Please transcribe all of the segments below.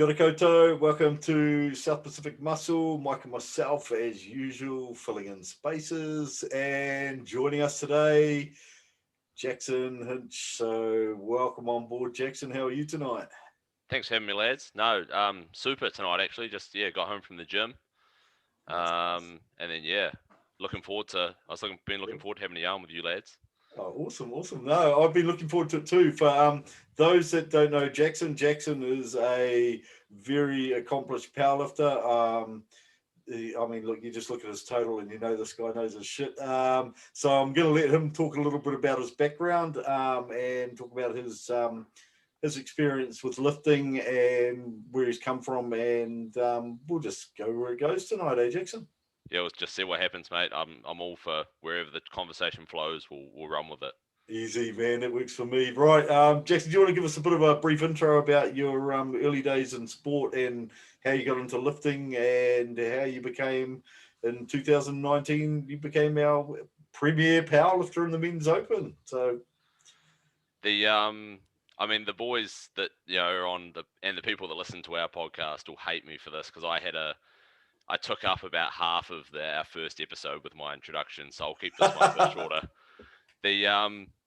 Kia ora koutou, welcome to South Pacific Muscle. Mike and myself, as usual, filling in spaces, and joining us today, Jackson Hinch. So welcome on board, Jackson. How are you tonight? Thanks for having me, lads. No, super tonight, actually. Just, got home from the gym. And then, been looking forward to having a yarn with you, lads. Oh, awesome. No, I've been looking forward to it too. For those that don't know Jackson, Jackson is a very accomplished powerlifter. I mean, look, you just look at his total and you know this guy knows his shit. So I'm going to let him talk a little bit about his background and talk about his experience with lifting and where he's come from, and we'll just go where it goes tonight, eh, Jackson? Yeah, we'll just see what happens, mate. I'm all for wherever the conversation flows, we'll run with it. Easy, man. That works for me. Right, Jackson, do you want to give us a bit of a brief intro about your early days in sport and how you got into lifting and how you became, in 2019, you became our premier powerlifter in the men's open? So The boys that are on the people that listen to our podcast will hate me for this because I took up about half of our first episode with my introduction, so I'll keep this one a bit shorter.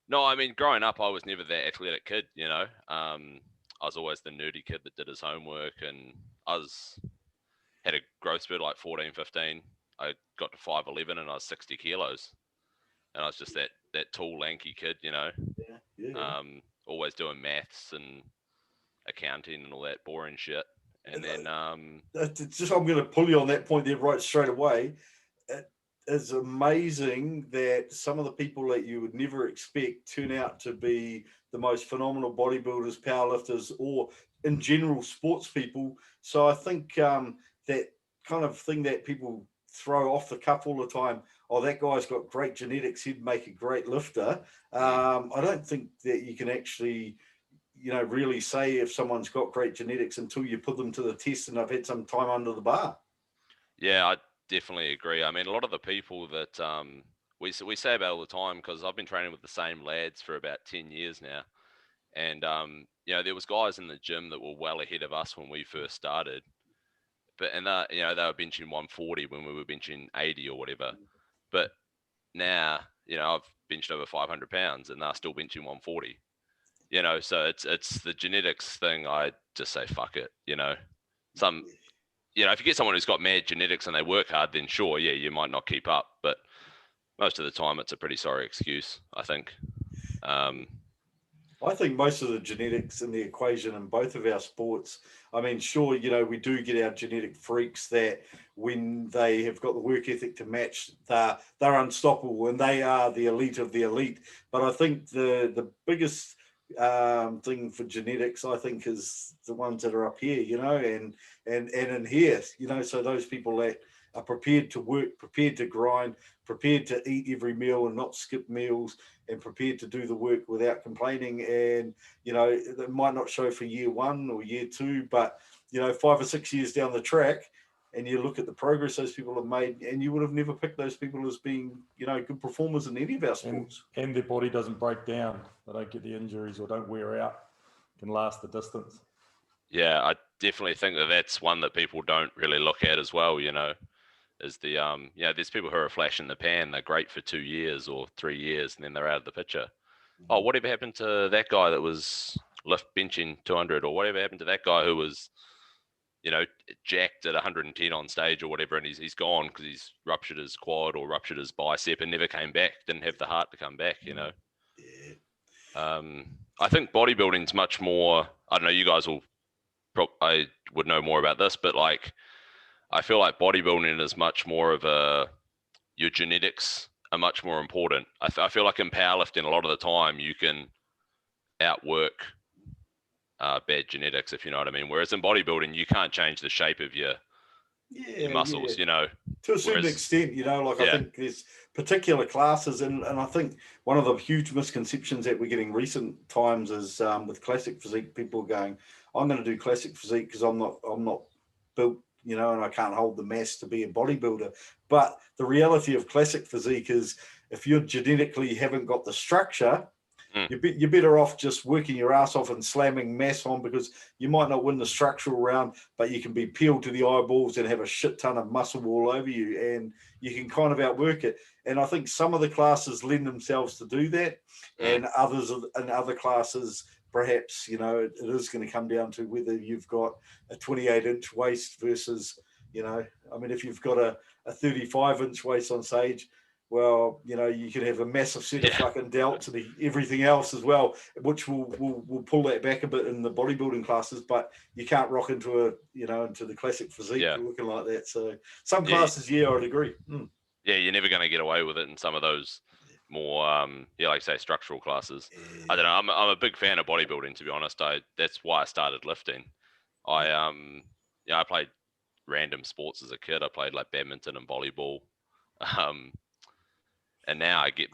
No, I mean, growing up, I was never that athletic kid, I was always the nerdy kid that did his homework, and had a growth spurt like 14, 15. I got to 5'11", and I was 60 kilos. And I was just that tall, lanky kid, yeah. Always doing maths and accounting and all that boring shit. And then, It's just, I'm going to pull you on that point there right straight away. It is amazing that some of the people that you would never expect turn out to be the most phenomenal bodybuilders, powerlifters, or in general sports people. So I think that kind of thing that people throw off the cuff all the time, oh, that guy's got great genetics, he'd make a great lifter. I don't think that you can actually really say if someone's got great genetics until you put them to the test and they've had some time under the bar. Yeah, I definitely agree. I mean, a lot of the people that we say about all the time, because I've been training with the same lads for about 10 years now. And, there was guys in the gym that were well ahead of us when we first started. And they were benching 140 when we were benching 80 or whatever. But now, I've benched over 500 pounds and they're still benching 140. So it's the genetics thing. I just say fuck it. If you get someone who's got mad genetics and they work hard, then sure, yeah, you might not keep up. But most of the time, it's a pretty sorry excuse, I think. I think most of the genetics in the equation in both of our sports, I mean, sure, we do get our genetic freaks that when they have got the work ethic to match, they're unstoppable and they are the elite of the elite. But I think the biggest thing for genetics, I think, is the ones that are up here, and in here, so those people that are prepared to work, prepared to grind, prepared to eat every meal and not skip meals, and prepared to do the work without complaining. And it might not show for year one or year two, but 5 or 6 years down the track, and you look at the progress those people have made, and you would have never picked those people as being good performers in any of our sports. And their body doesn't break down, they don't get the injuries or don't wear out, can last the distance. Yeah, I definitely think that's one that people don't really look at as well, is the there's people who are a flash in the pan. They're great for 2 years or 3 years and then they're out of the picture. Oh, whatever happened to that guy that was lift benching 200, or whatever happened to that guy who was jacked at 110 on stage or whatever, and he's gone because he's ruptured his quad or ruptured his bicep and never came back, didn't have the heart to come back. Yeah. I think bodybuilding's much more, I don't know, you guys I would know more about this, but like I feel like bodybuilding is much more of your genetics are much more important. I feel like in powerlifting, a lot of the time you can outwork bad genetics, if you know what I mean. Whereas in bodybuilding, you can't change the shape of your muscles, To a certain extent, I think there's particular classes, and I think one of the huge misconceptions that we're getting recent times is with classic physique, people going, I'm going to do classic physique because I'm not built, and I can't hold the mass to be a bodybuilder. But the reality of classic physique is if you genetically haven't got the structure, You're better off just working your ass off and slamming mass on, because you might not win the structural round, but you can be peeled to the eyeballs and have a shit ton of muscle all over you, and you can kind of outwork it. And I think some of the classes lend themselves to do that, and others in other classes, perhaps, you know, it is going to come down to whether you've got a 28-inch waist versus, you know, I mean, if you've got a 35-inch waist on stage, well, you know, you can have a massive set of fucking delts and everything else as well, which will pull that back a bit in the bodybuilding classes, but you can't rock into into the classic physique looking like that. So some classes, I'd agree. Yeah, you're never going to get away with it in some of those more, like say, structural classes. I don't know. I'm a big fan of bodybuilding, to be honest. That's why I started lifting. I played random sports as a kid. I played like badminton and volleyball. And now I get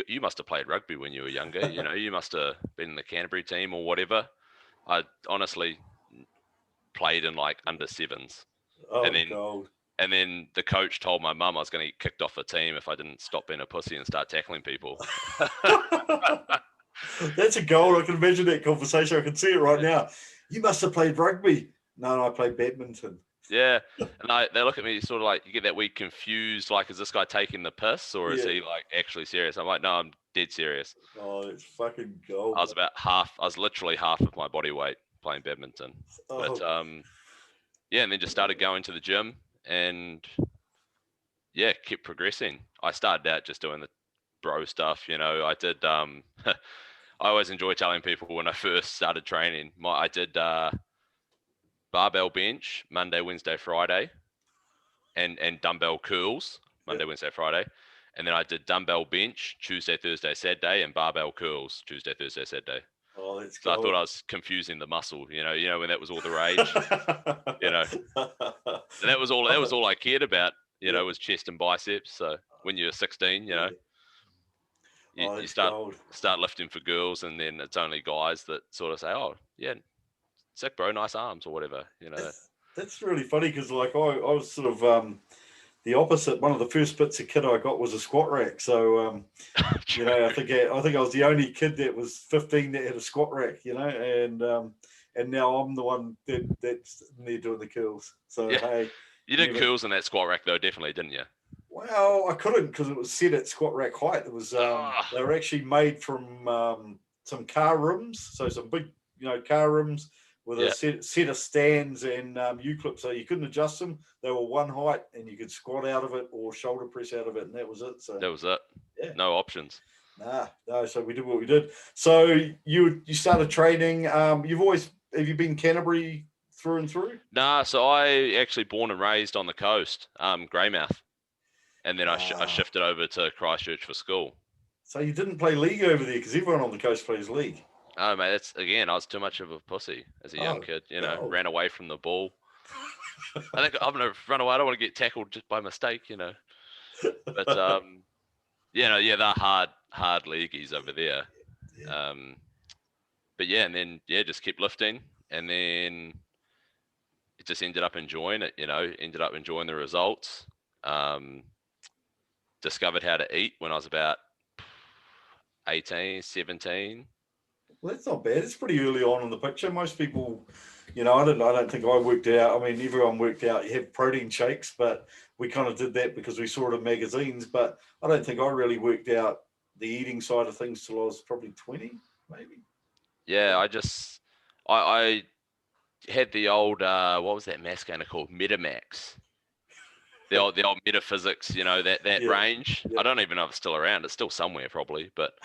you must have played rugby when you were younger. You know, you must have been in the Canterbury team or whatever. I honestly played in like under sevens. Oh, and then the coach told my mum I was going to get kicked off the team if I didn't stop being a pussy and start tackling people. That's a goal. I can imagine that conversation. I can see it right now. You must have played rugby. No, I played badminton. Yeah, and they look at me sort of like, you get that weird confused, like, is this guy taking the piss or is he like actually serious? I'm like, no, I'm dead serious. Oh, it's fucking gold. I was literally half of my body weight playing badminton. But and then just started going to the gym and kept progressing. I started out just doing the bro stuff, you know. I did I always enjoy telling people when I first started training, I did barbell bench Monday, Wednesday, Friday, and dumbbell curls Monday, Wednesday, Friday, and then I did dumbbell bench Tuesday, Thursday, Saturday, and barbell curls Tuesday, Thursday, Saturday. Oh, that's so cool. I thought I was confusing the muscle, you know, when that was all the rage, you know, and that was all I cared about, you know, was chest and biceps. So when you're 16, you know, you start lifting for girls, and then it's only guys that sort of say, oh yeah, sick bro, nice arms or whatever, you know. That's really funny, because like I was sort of the opposite. One of the first bits of kit I got was a squat rack. So you know, I think I was the only kid that was 15 that had a squat rack, you know, and now I'm the one that's in there doing the curls. So hey, you did curls in that squat rack though, definitely, didn't you? Well, I couldn't, because it was set at squat rack height. It was they were actually made from some car rims, so some big, you know, car rims with a set of stands and U-clips, so you couldn't adjust them. They were one height, and you could squat out of it or shoulder press out of it, and that was it. So that was it. Yeah. No options. No. So we did what we did. So you started training. Have you been Canterbury through and through? Nah. So I actually born and raised on the coast, Greymouth, and then I shifted over to Christchurch for school. So you didn't play league over there, because everyone on the coast plays league. Oh, mate, I was too much of a pussy as a young kid, you know, ran away from the ball. I think I'm going to run away. I don't want to get tackled just by mistake, you know. But, they're hard leagueies over there. Yeah. And then, just kept lifting. And then it just ended up enjoying it, you know, ended up enjoying the results. Discovered how to eat when I was about 18, 17. Well, that's not bad. It's pretty early on in the picture. Most people, you know, I don't think I worked out. I mean, everyone worked out. You have protein shakes, but we kind of did that because we saw it in magazines. But I don't think I really worked out the eating side of things till I was probably 20, maybe. Yeah, I had the old what was that mass gainer called? Metamax. The old metaphysics, you know, that range. Yeah. I don't even know if it's still around. It's still somewhere probably, but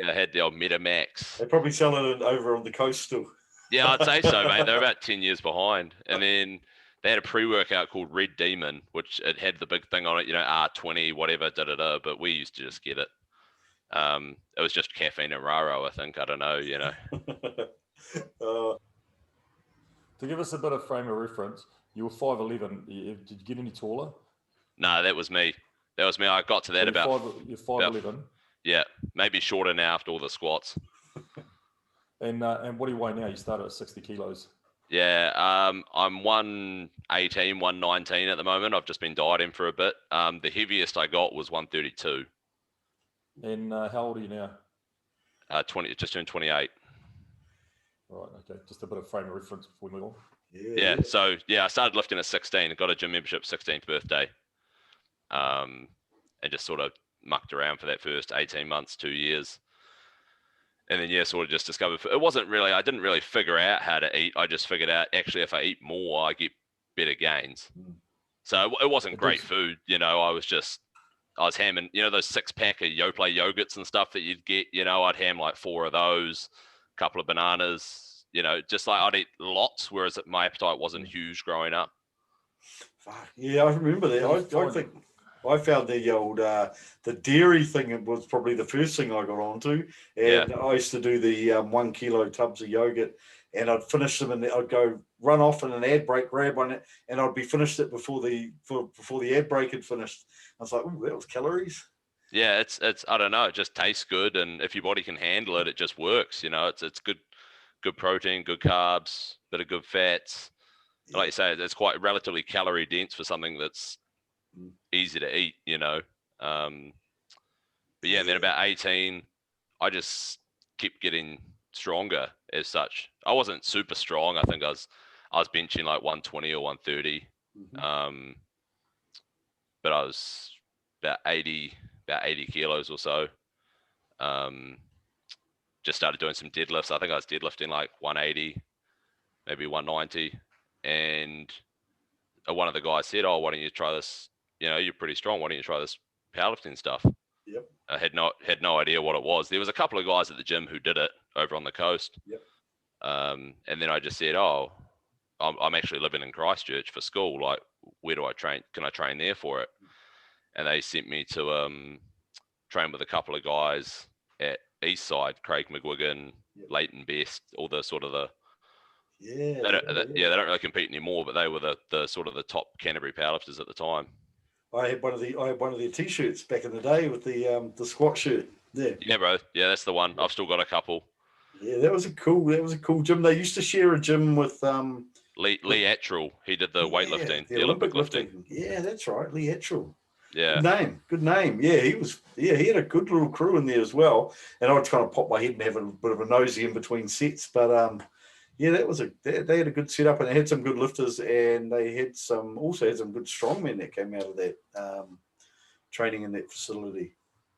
I had the old Metamax. They probably sell it over on the coast still. Yeah, I'd say so, mate. They're about 10 years behind. And then they had a pre-workout called Red Demon, which it had the big thing on it, you know, R20, whatever, but we used to just get it. It was just caffeine and Raro, I think. I don't know, you know. To give us a bit of frame of reference, you were 5'11". Did you get any taller? No, that was me. I got to that you're 5'11". Yeah, maybe shorter now after all the squats. And what do you weigh now? You started at 60 kilos. Yeah, I'm 118, 119 at the moment. I've just been dieting for a bit. The heaviest I got was 132. And how old are you now? just turned 28. Right, okay. Just a bit of frame of reference before we move on. Yeah. So I started lifting at 16 and got a gym membership 16th birthday. And just sort of mucked around for that first 18 months, 2 years. And then, sort of just discovered, I didn't really figure out how to eat. I just figured out, actually, if I eat more, I get better gains. So it wasn't great food. I was hamming, those 6-pack of Yoplait yogurts and stuff that you'd get, I'd ham like 4 of those, a couple of bananas, just like I'd eat lots, whereas my appetite wasn't huge growing up. Fuck, yeah, I remember that. I think I found the old the dairy thing was probably the first thing I got onto, and I used to do the 1 kilo tubs of yogurt, and I'd finish them, and I'd go run off in an ad break, grab one, and I'd be finished it before the ad break had finished. I was like, "Ooh, that was calories." Yeah, it's I don't know, it just tastes good, and if your body can handle it, it just works. It's good protein, good carbs, bit of good fats. Like you say, it's quite relatively calorie dense for something that's easy to eat, but and then about 18, I just kept getting stronger as such. I wasn't super strong. I think I was benching like 120 or 130, but I was about 80 kilos or so. Just started doing some deadlifts. I think I was deadlifting like 180, maybe 190, and one of the guys said, "Oh, why don't you try this? You're pretty strong. Why don't you try this powerlifting stuff?" Yep. I had no idea what it was. There was a couple of guys at the gym who did it over on the coast. Yep. And then I just said, "Oh, I'm actually living in Christchurch for school. Like, where do I train? Can I train there for it?" And they sent me to train with a couple of guys at Eastside, Craig McGuigan, Leighton Best, all the sort of the they don't really compete anymore, but they were the sort of the top Canterbury powerlifters at the time. I had one of their t-shirts back in the day with the squat shirt. Yeah, bro. Yeah, that's the one. I've still got a couple. Yeah, that was a cool gym. They used to share a gym with Lee Attrell. He did the weightlifting, the Olympic lifting. Yeah, that's right, Lee Attrell. Yeah. Good name. Yeah, he had a good little crew in there as well. And I'd kind of pop my head and have a bit of a nosy in between sets. But they had a good setup, and they had some good lifters, and they also had some good strongmen that came out of that training in that facility.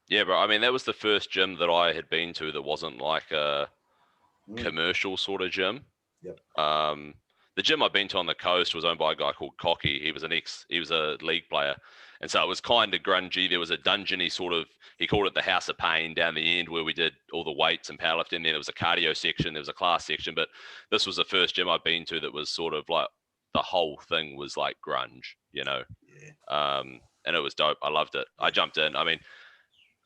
Yeah, bro. I mean, that was the first gym that I had been to that wasn't like a commercial sort of gym. Yep. The gym I've been to on the coast was owned by a guy called Cocky. He was a league player. And so it was kind of grungy. There was a dungeony sort of, he called it the House of Pain down the end, where we did all the weights and powerlifting. Then there was a cardio section, there was a class section, but this was the first gym I've been to that was sort of like, the whole thing was like grunge, Yeah. And it was dope. I loved it. I jumped in. I mean,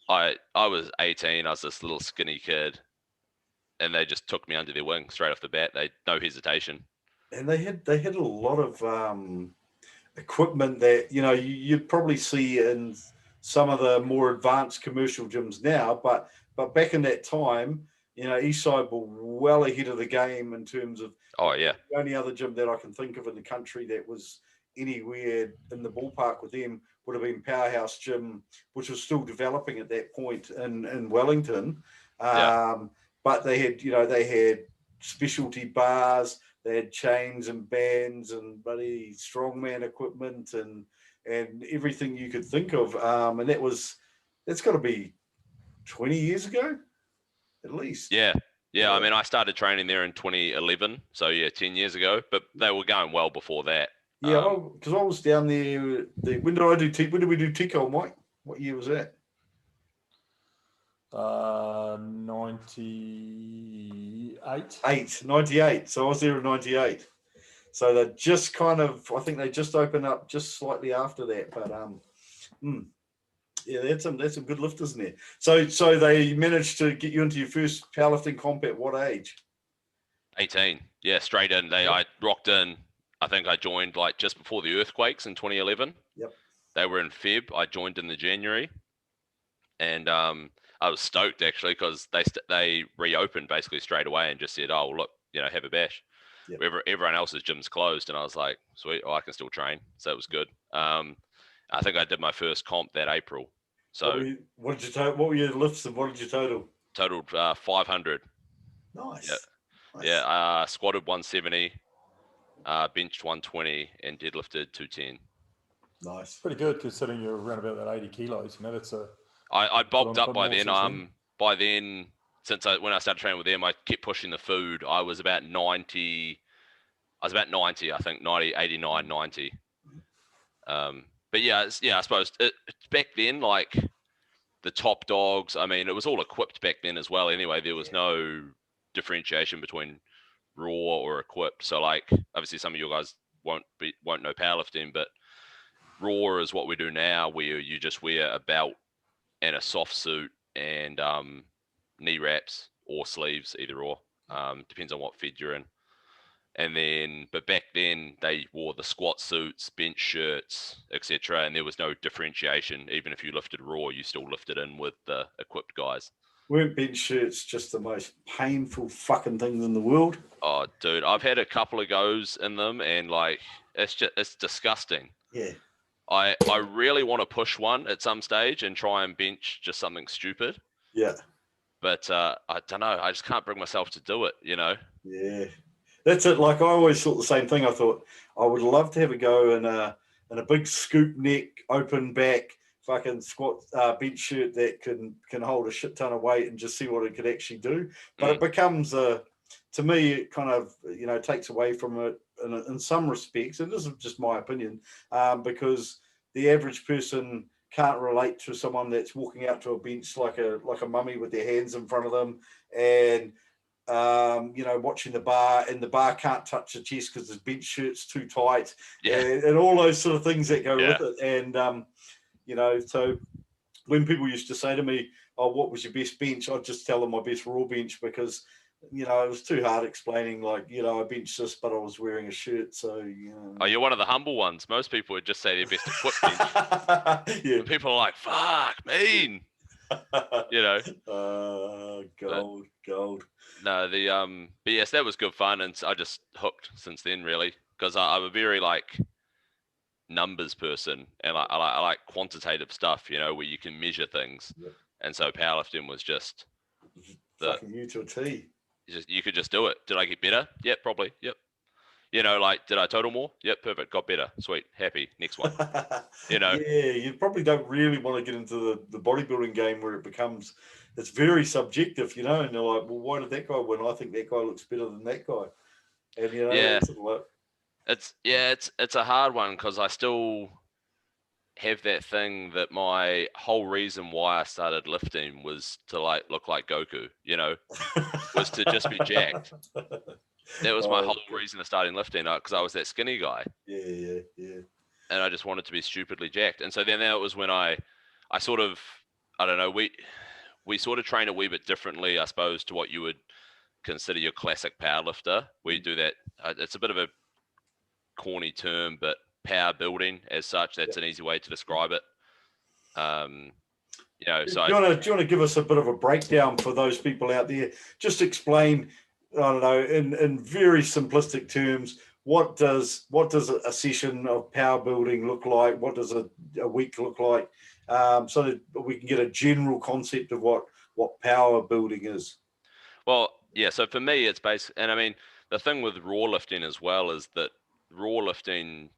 I was 18. I was this little skinny kid, and they just took me under their wing straight off the bat. No hesitation. And they had a lot of equipment that you'd probably see in some of the more advanced commercial gyms now, but back in that time, Eastside were well ahead of the game in terms of. Oh yeah. The only other gym that I can think of in the country that was anywhere in the ballpark with them would have been Powerhouse Gym, which was still developing at that point in Wellington. But they had specialty bars. They had chains and bands and bloody strongman equipment and everything you could think of. And that's got to be 20 years ago, at least. Yeah. I mean, I started training there in 2011, so 10 years ago. But they were going well before that. Yeah, because I was down there. When did we do Tico, Mike? What year was that? 98. So I was there in 98. So they just I think they just opened up just slightly after that. But they had some good lifters in there. So they managed to get you into your first powerlifting comp at what age? 18. Yeah, straight in. I rocked in. I think I joined like just before the earthquakes in 2011. Yep. They were in Feb. I joined in the January, and I was stoked actually because they reopened basically straight away and just said, "Oh, well, look, have a bash." Yep. Everyone else's gym's closed, and I was like, "Sweet, I can still train." So it was good. I think I did my first comp that April. So what were your lifts and what did you total? totaled 500. Nice. Yeah. Nice. Yeah, squatted 170, benched 120, and deadlifted 210. Nice. Pretty good considering you're around about that 80 kilos. You know, that's a. I bulked up put by more then. since then. By then, when I started training with them, I kept pushing the food. I was about 90. I was about 90, I think, 90, 89, 90. But yeah, I suppose back then, like the top dogs, I mean, it was all equipped back then as well. Anyway, there was no differentiation between raw or equipped. So like, obviously some of you guys won't know powerlifting, but raw is what we do now, where you just wear a belt and a soft suit and knee wraps or sleeves, either or. Depends on what fed you're in. And then, but back then they wore the squat suits, bench shirts, etc., and there was no differentiation. Even if you lifted raw, you still lifted in with the equipped guys. Weren't bench shirts just the most painful fucking things in the world? Oh, dude, I've had a couple of goes in them, and like it's disgusting. Yeah. I really want to push one at some stage and try and bench just something stupid. Yeah. But I don't know. I just can't bring myself to do it. You know. Yeah. That's it. Like I always thought the same thing. I thought I would love to have a go in a big scoop neck, open back, fucking squat bench shirt that can hold a shit ton of weight and just see what it could actually do. But it becomes to me, it kind of takes away from it in some respects, and this is just my opinion, because the average person can't relate to someone that's walking out to a bench like a mummy with their hands in front of them and watching the bar, and the bar can't touch the chest because the bench shirt's too tight, and all those sort of things that go with it. And so when people used to say to me, "Oh, what was your best bench?" I'd just tell them my best raw bench, because it was too hard explaining. Like, I benched this, but I was wearing a shirt. So Oh, you're one of the humble ones. Most people would just say their best equipped bench. Yeah. And people are like, "Fuck, mean." Gold. No, but yes, that was good fun, and I just hooked since then, really, because I'm a very like numbers person, and I like quantitative stuff, where you can measure things. Yep. And so powerlifting was just fucking you to a T. You could just do it. Did I get better? Yep, probably. Yep. Like, did I total more? Yep, perfect. Got better. Sweet. Happy. Next one. Yeah, you probably don't really want to get into the bodybuilding game where it's very subjective, and you're like, well, why did that guy win? I think that guy looks better than that guy. And yeah, sort of like, it's a hard one, because I still have that thing that my whole reason why I started lifting was to look like Goku, was to just be jacked. That was my whole reason of starting lifting, because I was that skinny guy. Yeah. And I just wanted to be stupidly jacked. And so then that was when I sort of, I don't know, we sort of train a wee bit differently, I suppose, to what you would consider your classic powerlifter. We do that. It's a bit of a corny term, but power building as such, that's an easy way to describe it. So do you want to give us a bit of a breakdown for those people out there? Just explain, I don't know, in very simplistic terms, what does a session of power building look like? What does a week look like? So that we can get a general concept of what power building is. Well, yeah. So for me, it's and I mean, the thing with raw lifting as well is that raw lifting,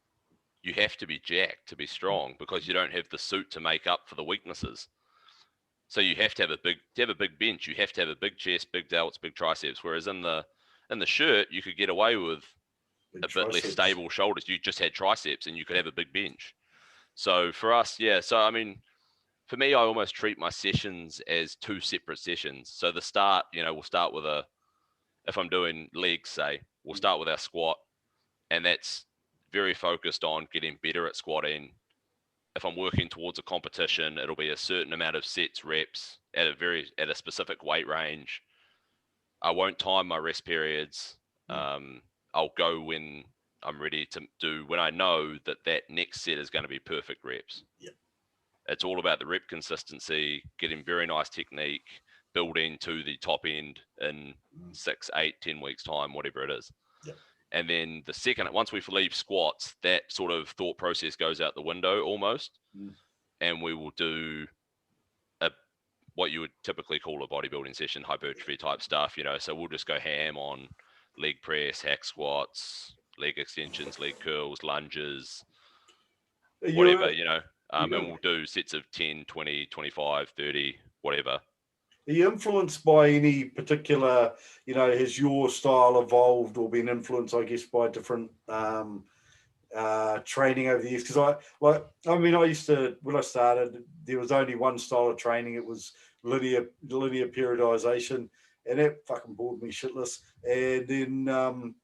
you have to be jacked to be strong, because you don't have the suit to make up for the weaknesses. So you have to have a big bench. You have to have a big chest, big delts, big triceps. Whereas in the shirt, you could get away with big bit less stable shoulders. You just had triceps, and you could have a big bench. So for us, yeah. So I mean, for me, I almost treat my sessions as two separate sessions. So the start, we'll start with if I'm doing legs, say, we'll start with our squat, and that's very focused on getting better at squatting. If I'm working towards a competition, it'll be a certain amount of sets, reps at a specific weight range. I won't time my rest periods. I'll go when I'm ready to do, when I know that next set is going to be perfect reps. Yep. It's all about the rep consistency, getting very nice technique, building to the top end in 6, 8, 10 weeks time, whatever it is. Yep. And then the second, once we leave squats, that sort of thought process goes out the window almost. And we will do what you would typically call a bodybuilding session, hypertrophy type stuff, you know. So we'll just go ham on leg press, hack squats, leg extensions, leg curls, lunges, whatever, you know. And we'll do sets of 10, 20, 25, 30, whatever. Are you influenced by any particular, you know, has your style evolved or been influenced, I guess, by different training over the years? Because I used to, when I started, there was only one style of training. It was linear periodization, and that fucking bored me shitless. And then,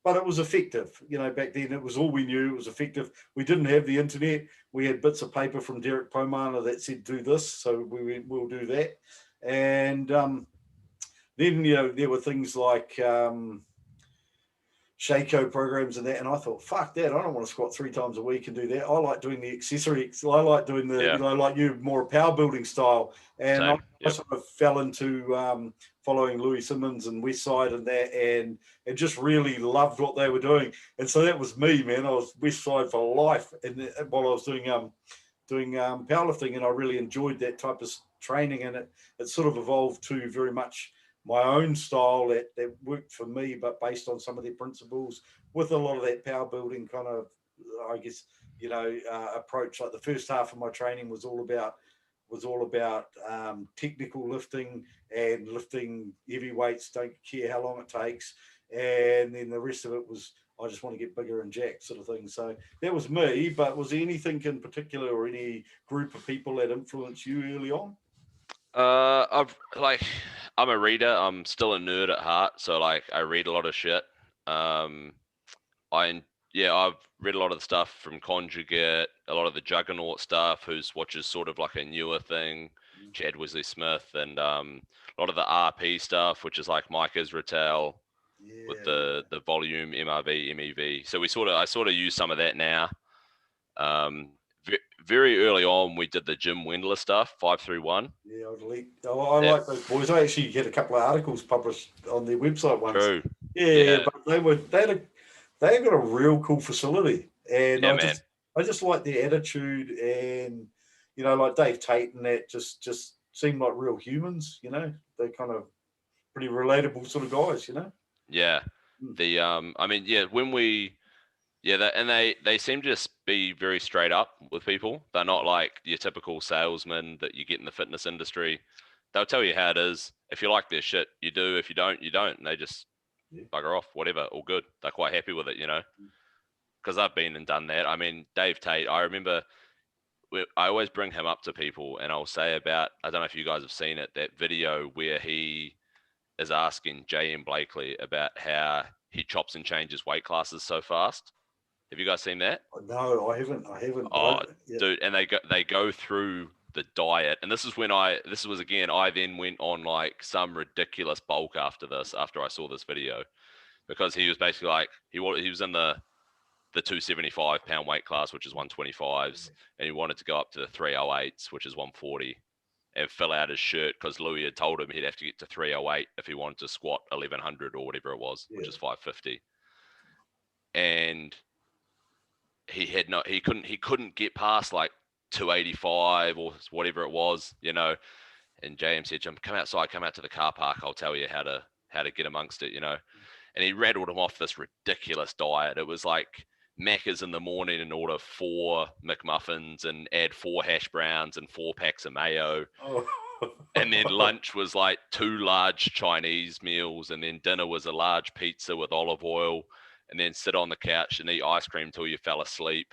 but it was effective. You know, back then it was all we knew. It was effective. We didn't have the internet. We had bits of paper from Derek Pomana that said do this, so we'll do that. And then, you know, there were things like Shaco programs and that, and I thought, fuck that, I don't want to squat 3 times a week and do that. I like doing the accessory. I like doing the, you know, like you, more power building style. And I sort of fell into following Louis Simmons and Westside and that, and just really loved what they were doing. And so that was me, man. I was Westside for life, and while I was doing powerlifting, and I really enjoyed that type of training, and it sort of evolved to very much my own style that worked for me, but based on some of their principles, with a lot of that power building kind of, I guess, you know, approach. Like the first half of my training was all about technical lifting and lifting heavy weights, don't care how long it takes, and then the rest of it was, I just want to get bigger and jacked, sort of thing. So that was me. But was there anything in particular or any group of people that influenced you early on? I'm a reader. I'm still a nerd at heart, so like I read a lot of shit. I've read a lot of the stuff from Conjugate, a lot of the Juggernaut stuff, which is sort of like a newer thing, Chad Wesley Smith, and a lot of the RP stuff, which is like Mike Israetel with the volume MRV, MEV. So I sort of use some of that now. Very early on, we did the Jim Wendler stuff, 531. Yeah, I like those boys. I actually had a couple of articles published on their website once. True. Yeah, but they got a real cool facility, and I just like their attitude, and you know, like Dave Tate and that just seemed like real humans. You know, they're kind of pretty relatable sort of guys. You know. Yeah. They seem to just be very straight up with people. They're not like your typical salesman that you get in the fitness industry. They'll tell you how it is. If you like their shit, you do. If you don't, you don't. And they just bugger off, whatever, all good. They're quite happy with it, you know, because I've been and done that. I mean, Dave Tate, I remember I always bring him up to people, and I'll say about, I don't know if you guys have seen it, that video where he is asking J.M. Blakely about how he chops and changes weight classes so fast. Have you guys seen that? No, I haven't. Oh, dude, and they go through the diet, and this was again, I then went on like some ridiculous bulk after I saw this video, because he was basically like, he was in the 275 pound weight class, which is 125s, and he wanted to go up to the 308s, which is 140, and fill out his shirt because Louis had told him he'd have to get to 308 if he wanted to squat 1100 or whatever it was, which is 550, and he couldn't get past like 285 or whatever it was, you know. And JM said, Jim, come out to the car park, I'll tell you how to get amongst it, you know. And he rattled him off this ridiculous diet. It was like Macca's in the morning and order 4 McMuffins and add 4 hash browns and 4 packs of mayo. And then lunch was like 2 large Chinese meals, and then dinner was a large pizza with olive oil, and then sit on the couch and eat ice cream till you fell asleep.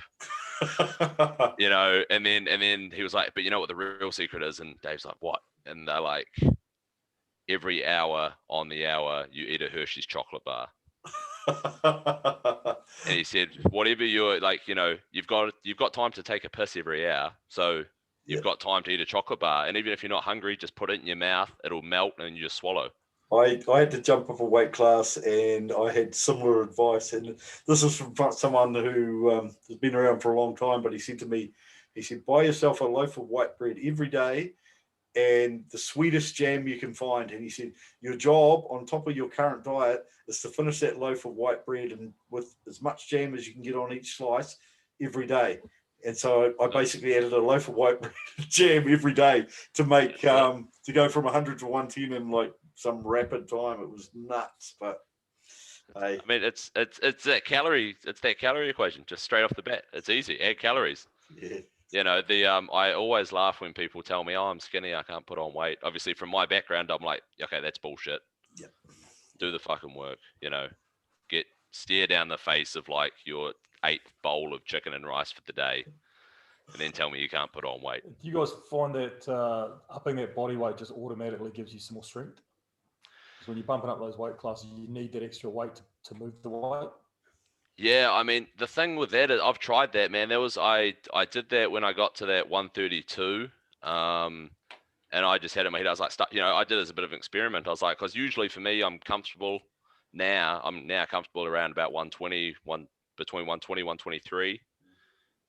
You know, and then he was like, but you know what the real secret is? And Dave's like, what? And they're like, every hour on the hour you eat a Hershey's chocolate bar. And he said, whatever you're like, you know, you've got time to take a piss every hour, so you've got time to eat a chocolate bar, and even if you're not hungry, just put it in your mouth, it'll melt and you just swallow. I had to jump up a weight class, and I had similar advice. And this is from someone who has been around for a long time, but he said to me, buy yourself a loaf of white bread every day and the sweetest jam you can find. And he said, your job on top of your current diet is to finish that loaf of white bread and with as much jam as you can get on each slice every day. And so I basically added a loaf of white bread and jam every day to make to go from 100 to 110 in like some rapid time. It was nuts, but hey. I mean, it's that calorie equation just straight off the bat. It's easy. Add calories. Yeah. You know, I always laugh when people tell me, "Oh, I'm skinny, I can't put on weight." Obviously, from my background, I'm like, okay, that's bullshit. Yeah. Do the fucking work. You know, stare down the face of like your 8th bowl of chicken and rice for the day, and then tell me you can't put on weight. Do you guys find that upping that body weight just automatically gives you some more strength? Because when you're bumping up those weight classes, you need that extra weight to move the weight. Yeah, I mean, the thing with that is I've tried that, man. I did that when I got to that 132. And I just had it in my head. I was like, I did it as a bit of an experiment. I was like, because usually for me, I'm comfortable now. I'm now comfortable around about 120, between 120, 123.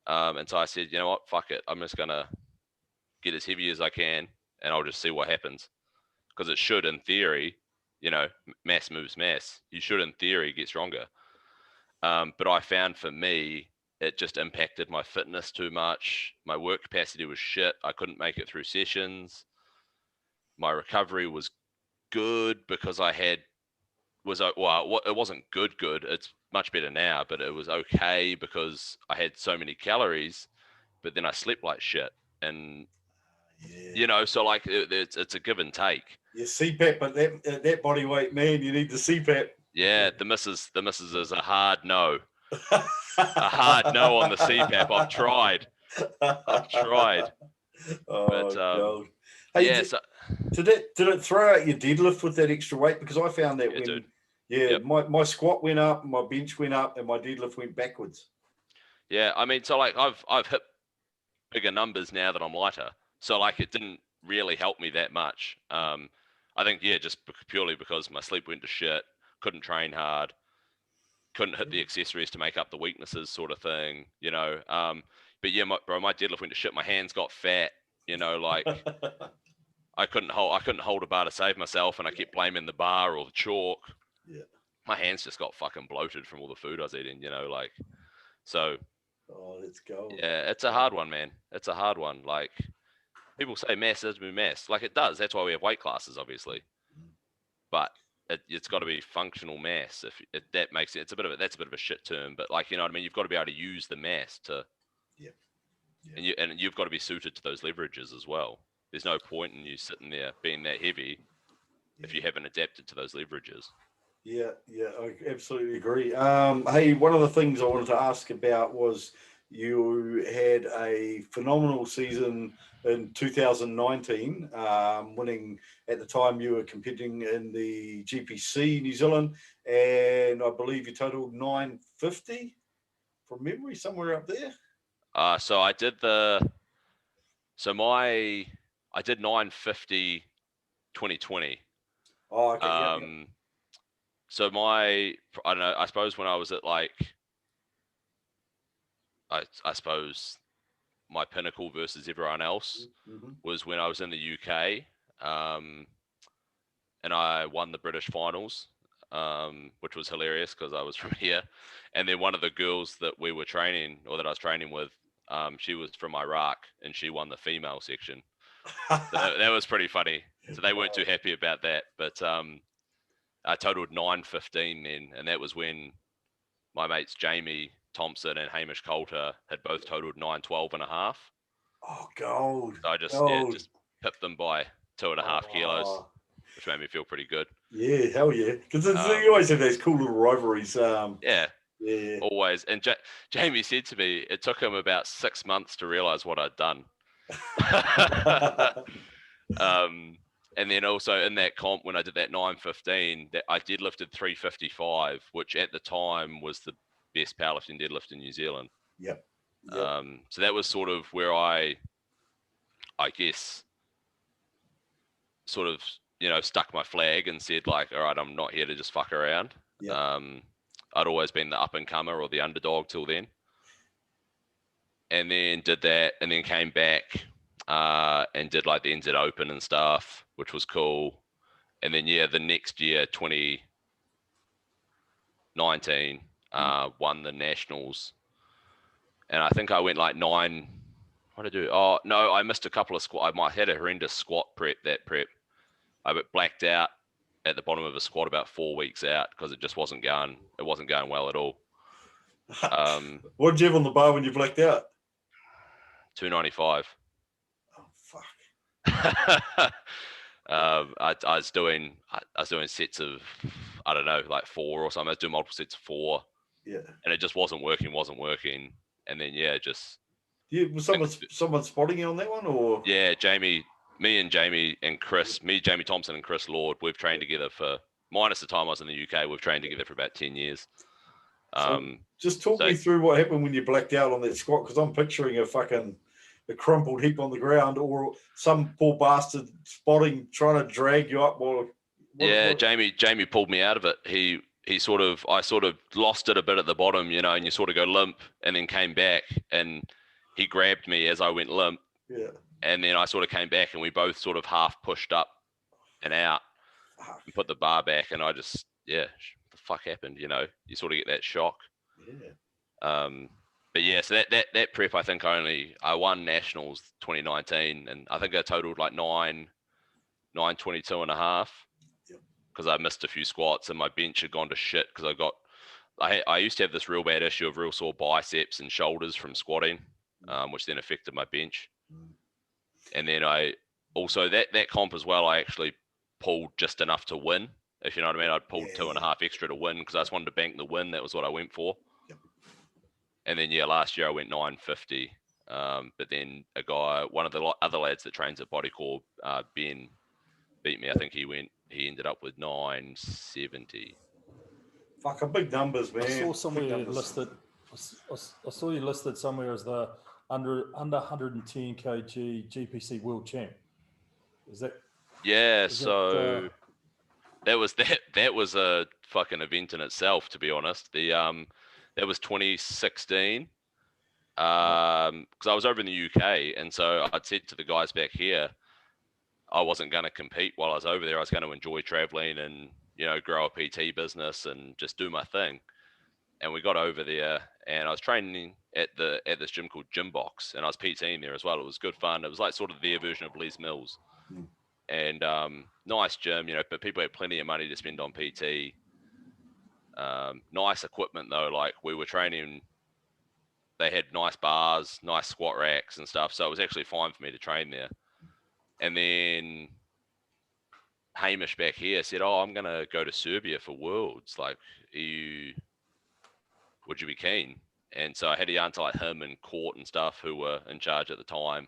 And so I said, you know what, fuck it. I'm just going to get as heavy as I can and I'll just see what happens. Because it should, in theory, mass moves mass. You should, in theory, get stronger. But I found for me, it just impacted my fitness too much. My work capacity was shit. I couldn't make it through sessions. My recovery was good because it wasn't good. It's much better now, but it was okay because I had so many calories, but then I slept like shit. And, so like it's a give and take. Yeah, CPAP, but that body weight, man, you need the CPAP. Yeah, the missus is a hard no. A hard no on the CPAP. I've tried. Oh, But God. Hey, yeah, did it throw out your deadlift with that extra weight? Because I found that my squat went up, my bench went up, and my deadlift went backwards. Yeah, I mean, so like I've hit bigger numbers now that I'm lighter. So like it didn't really help me that much. I think just purely because my sleep went to shit, couldn't train hard, couldn't hit the accessories to make up the weaknesses, sort of thing. But yeah, my deadlift went to shit. My hands got fat. Like I couldn't hold a bar to save myself, and I kept blaming the bar or the chalk. Yeah. My hands just got fucking bloated from all the food I was eating. So. Oh, let's go. Yeah, it's a hard one, man. It's a hard one. Like people say, mass does move mass. Like it does. That's why we have weight classes, obviously. But it's got to be functional mass. If that makes it, that's a bit of a shit term. But like, you know what I mean? You've got to be able to use the mass to. Yeah. And you've got to be suited to those leverages as well. There's no point in you sitting there being that heavy if you haven't adapted to those leverages. Yeah, I absolutely agree. Hey, one of the things I wanted to ask about was you had a phenomenal season in 2019, winning at the time you were competing in the GPC New Zealand, and I believe you totaled 950 from memory, somewhere up there. So I did I did 950 2020. Oh, okay. So I don't know, I suppose when I was at like, I suppose my pinnacle versus everyone else was when I was in the UK, and I won the British finals, which was hilarious because I was from here. And then one of the girls that we were training, or that I was training with, she was from Iraq and she won the female section. So that was pretty funny. So they weren't too happy about that, but I totaled 915 then, and that was when my mates Jamie Thompson and Hamish Coulter had both totaled 912 and a half. Oh, gold. So I just pipped them by 2.5 kilos, which made me feel pretty good. Yeah, hell yeah. Because you always have those cool little rivalries. Yeah, always. And Jamie said to me, it took him about 6 months to realize what I'd done. And then also in that comp, when I did that 915, that I deadlifted 355, which at the time was the best powerlifting deadlift in New Zealand. Yep. So that was sort of where I guess, sort of, stuck my flag and said like, all right, I'm not here to just fuck around. Yep. I'd always been the up and comer or the underdog till then. And then did that, and then came back and did like the NZ Open and stuff, which was cool. And then the next year, 2019, won the nationals and I think I went like 9. What did I do? Oh no, I missed a couple of squat. I had a horrendous squat prep. I blacked out at the bottom of a squat about 4 weeks out because it just wasn't going. It wasn't going well at all. What did you have on the bar when you blacked out? 295. Oh fuck. I was doing sets of, I don't know, like 4 or something. I was doing multiple sets of 4. Yeah. And it just wasn't working. And then Was someone spotting you on that one, or? Yeah, Jamie Thompson and Chris Lord, we've trained together for, minus the time I was in the UK, we've trained together for about 10 years. So just talk me through what happened when you blacked out on that squat, because I'm picturing a crumpled heap on the ground, or some poor bastard trying to drag you up. Jamie pulled me out of it. I sort of lost it a bit at the bottom, and you sort of go limp, and then came back, and he grabbed me as I went limp. Yeah. And then I sort of came back, and we both sort of half pushed up and out and put the bar back, and I just, what the fuck happened? You sort of get that shock. Yeah. But yeah, so that prep, I think I won nationals 2019, and I think I totaled like 922 and a half, because I missed a few squats and my bench had gone to shit because I used to have this real bad issue of real sore biceps and shoulders from squatting, which then affected my bench. And then I also, that comp as well, I actually pulled just enough to win, if you know what I mean. I pulled 2.5 extra to win because I just wanted to bank the win. That was what I went for. And then last year I went 950. But then one of the other lads that trains at Bodycore, Ben, beat me. I think he ended up with 970. Fucking big numbers, man. I saw somewhere listed. I saw you listed somewhere as the under 110 kg GPC world champ. Is that? Yeah. That was a fucking event in itself, to be honest. That was 2016. Because I was over in the UK, and so I'd said to the guys back here, I wasn't going to compete while I was over there. I was going to enjoy traveling and, grow a PT business and just do my thing. And we got over there, and I was training at this gym called Gym Box, and I was PTing there as well. It was good fun. It was like sort of their version of Les Mills. And nice gym, but people had plenty of money to spend on PT. Nice equipment though, like we were training, they had nice bars, nice squat racks and stuff. So it was actually fine for me to train there. And then Hamish back here said, "Oh, I'm going to go to Serbia for Worlds. Like, would you be keen?" And so I had to answer like him and Court and stuff who were in charge at the time.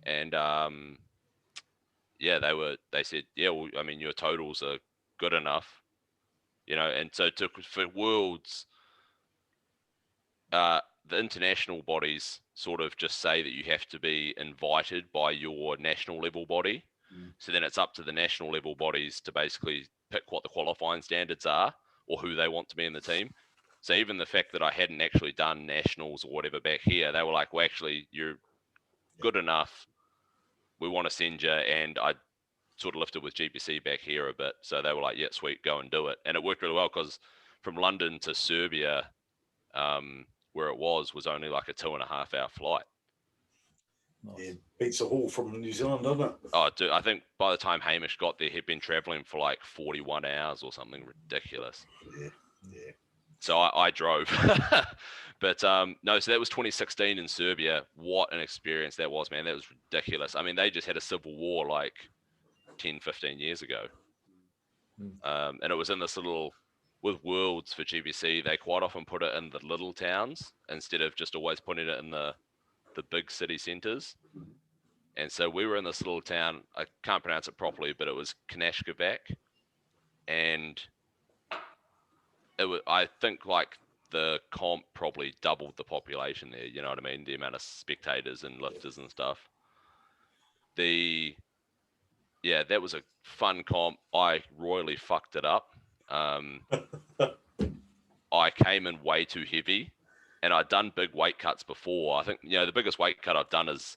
And they said, "Yeah, well, I mean, your totals are good enough, and so for Worlds, the international bodies sort of just say that you have to be invited by your national level body. So then it's up to the national level bodies to basically pick what the qualifying standards are or who they want to be in the team. So even the fact that I hadn't actually done nationals or whatever back here, they were like, "Well, actually, you're good enough. We want to send you." And I sort of lifted with GPC back here a bit. So they were like, "Yeah, sweet, go and do it." And it worked really well because from London to Serbia, where it was only like a 2.5 hour flight. Nice. Yeah, beats a haul from New Zealand, doesn't it? Oh, dude, I think by the time Hamish got there, he'd been traveling for like 41 hours or something ridiculous. Yeah. So I drove. But no, so that was 2016 in Serbia. What an experience that was, man. That was ridiculous. I mean, they just had a civil war like 10, 15 years ago. And it was in this little, with Worlds for GBC, they quite often put it in the little towns instead of just always putting it in the big city centers. And so we were in this little town, I can't pronounce it properly, but it was Kanashkovac. And it was, I think like the comp probably doubled the population there, you know what I mean? The amount of spectators and lifters and stuff. That was a fun comp. I royally fucked it up. I came in way too heavy, and I'd done big weight cuts before. I think, the biggest weight cut I've done is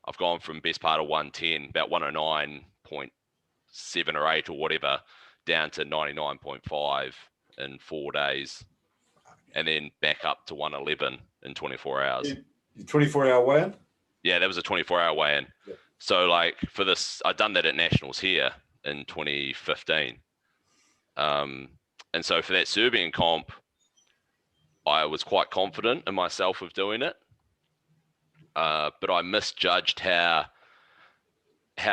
I've gone from best part of 110, about 109.7 or 8 or whatever, down to 99.5 in 4 days. and then back up to 111 in 24 hours. 24-hour weigh-in? Yeah, that was a 24-hour weigh-in. Yeah. So like for this, I'd done that at Nationals here in 2015. And so for that Serbian comp, I was quite confident in myself of doing it. But I misjudged how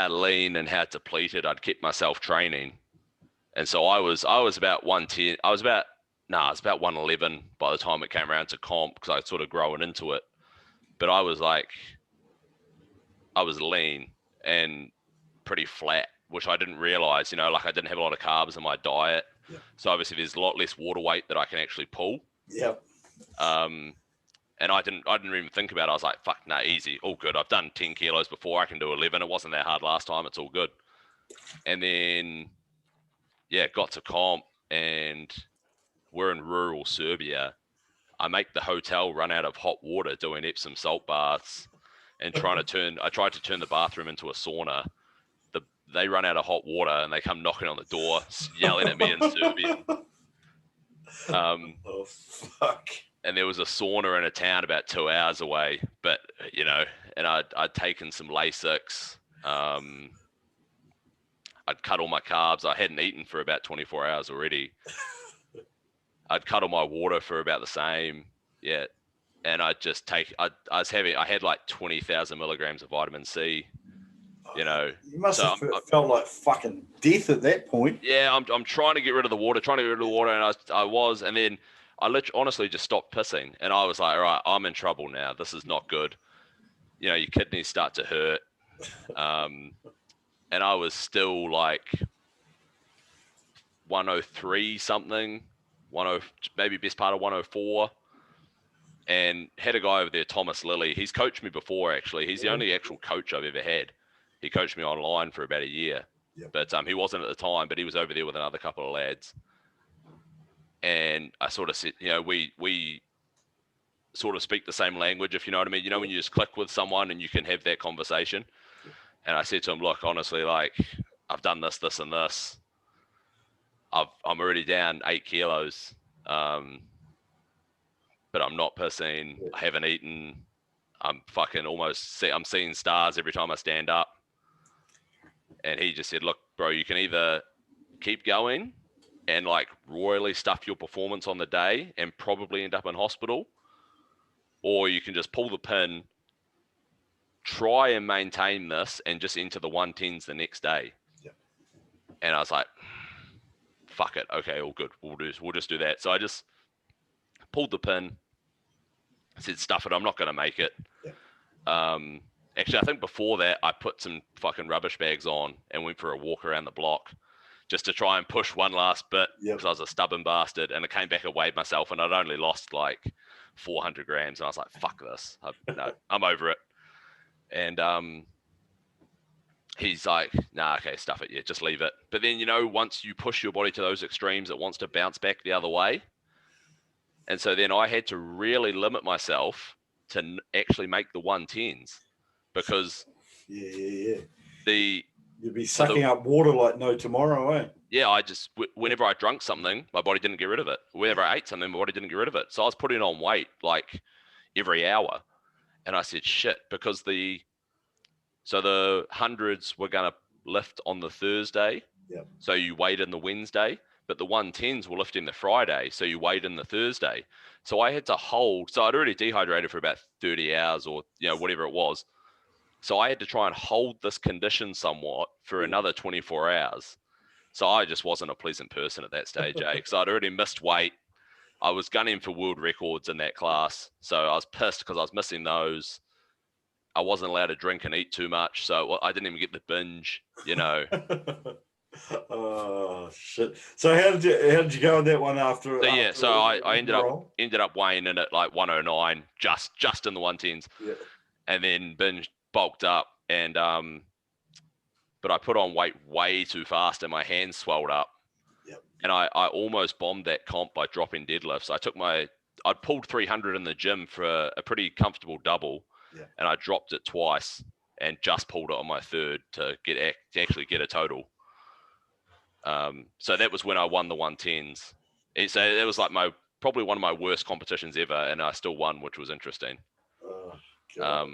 lean and how depleted I'd kept myself training. And so I was about 110. I was about 111 by the time it came around to comp, because I'd sort of growing into it. But I was lean and pretty flat, which I didn't realize, like I didn't have a lot of carbs in my diet. Yeah. So obviously there's a lot less water weight that I can actually pull. Yep. And I didn't even think about it. I was like, fuck, nah, easy, all good. I've done 10 kilos before. I can do 11. It wasn't that hard last time. It's all good. And then, yeah, got to comp, and we're in rural Serbia. I make the hotel run out of hot water doing Epsom salt baths and I tried to turn the bathroom into a sauna. They run out of hot water and they come knocking on the door, yelling at me in Serbian. Oh, fuck. And there was a sauna in a town about 2 hours away, but and I'd taken some Lasix. I'd cut all my carbs. I hadn't eaten for about 24 hours already. I'd cut all my water for about the same. Yeah. And I had like 20,000 milligrams of vitamin C, You must have felt like fucking death at that point. Yeah, I'm trying to get rid of the water, and I was, and then I honestly just stopped pissing, and I was like, all right, I'm in trouble now. This is not good. Your kidneys start to hurt. And I was still like 103 something, maybe best part of 104. And had a guy over there, Thomas Lilly. He's coached me before, actually. He's the only actual coach I've ever had. He coached me online for about a year. Yep. But he wasn't at the time, but he was over there with another couple of lads. And I sort of said, we sort of speak the same language, if you know what I mean. When you just click with someone and you can have that conversation. And I said to him, look, honestly, like, I've done this, this, and this. I'm already down 8 kilos. But I'm not pissing. I haven't eaten. I'm fucking I'm seeing stars every time I stand up. And he just said, look, bro, you can either keep going and like royally stuff your performance on the day and probably end up in hospital, or you can just pull the pin, try and maintain this, and just enter the 110s the next day. Yeah. And I was like, fuck it. Okay, all good. We'll just do that. So I just pulled the pin. I said, stuff it, I'm not going to make it. Yeah. Actually, I think before that, I put some fucking rubbish bags on and went for a walk around the block just to try and push one last bit, because I was a stubborn bastard. And I came back and weighed myself, and I'd only lost like 400 grams. And I was like, fuck this. I'm over it. And he's like, nah, okay, stuff it. Yeah, just leave it. But then, once you push your body to those extremes, it wants to bounce back the other way. And so then I had to really limit myself to actually make the 110s, because you'd be sucking up up water like no tomorrow, eh? Yeah, whenever I drank something, my body didn't get rid of it. Whenever I ate something, my body didn't get rid of it. So I was putting on weight like every hour. And I said, shit, because the hundreds were going to lift on the Thursday. Yep. So you weighed in the Wednesday. But the 110s were lifting the Friday, so you weighed in the Thursday. So I had to hold. So I'd already dehydrated for about 30 hours or, whatever it was. So I had to try and hold this condition somewhat for another 24 hours. So I just wasn't a pleasant person at that stage, because I'd already missed weight. I was gunning for world records in that class. So I was pissed because I was missing those. I wasn't allowed to drink and eat too much. So I didn't even get the binge, Oh shit! So how did you go on that one after? So I ended up weighing in at like 109, just in the 110s, and then binge bulked up, and but I put on weight way too fast, and my hands swelled up, and I almost bombed that comp by dropping deadlifts. I'd pulled 300 in the gym for a pretty comfortable double, and I dropped it twice, and just pulled it on my third to actually get a total. So that was when I won the 110s. So it was like my probably one of my worst competitions ever, and I still won, which was interesting. Oh, God.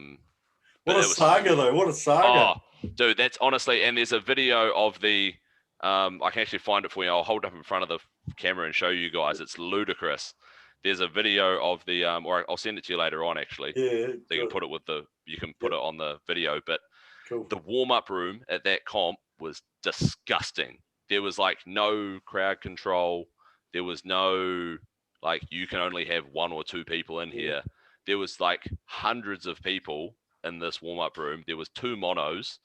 But What a saga, though. What a saga. Oh, dude, that's honestly, and there's a video of the, I can actually find it for you. I'll hold it up in front of the camera and show you guys. It's ludicrous. There's a video of the, or I'll send it to you later on, actually. Yeah. So you can put it with the, you can put it on the video. But Cool. the warm-up room at that comp was disgusting. There was like no crowd control. There was no, like, you can only have 1 or 2 people in here. There was like hundreds of people in this warm-up room. There was 2 monos,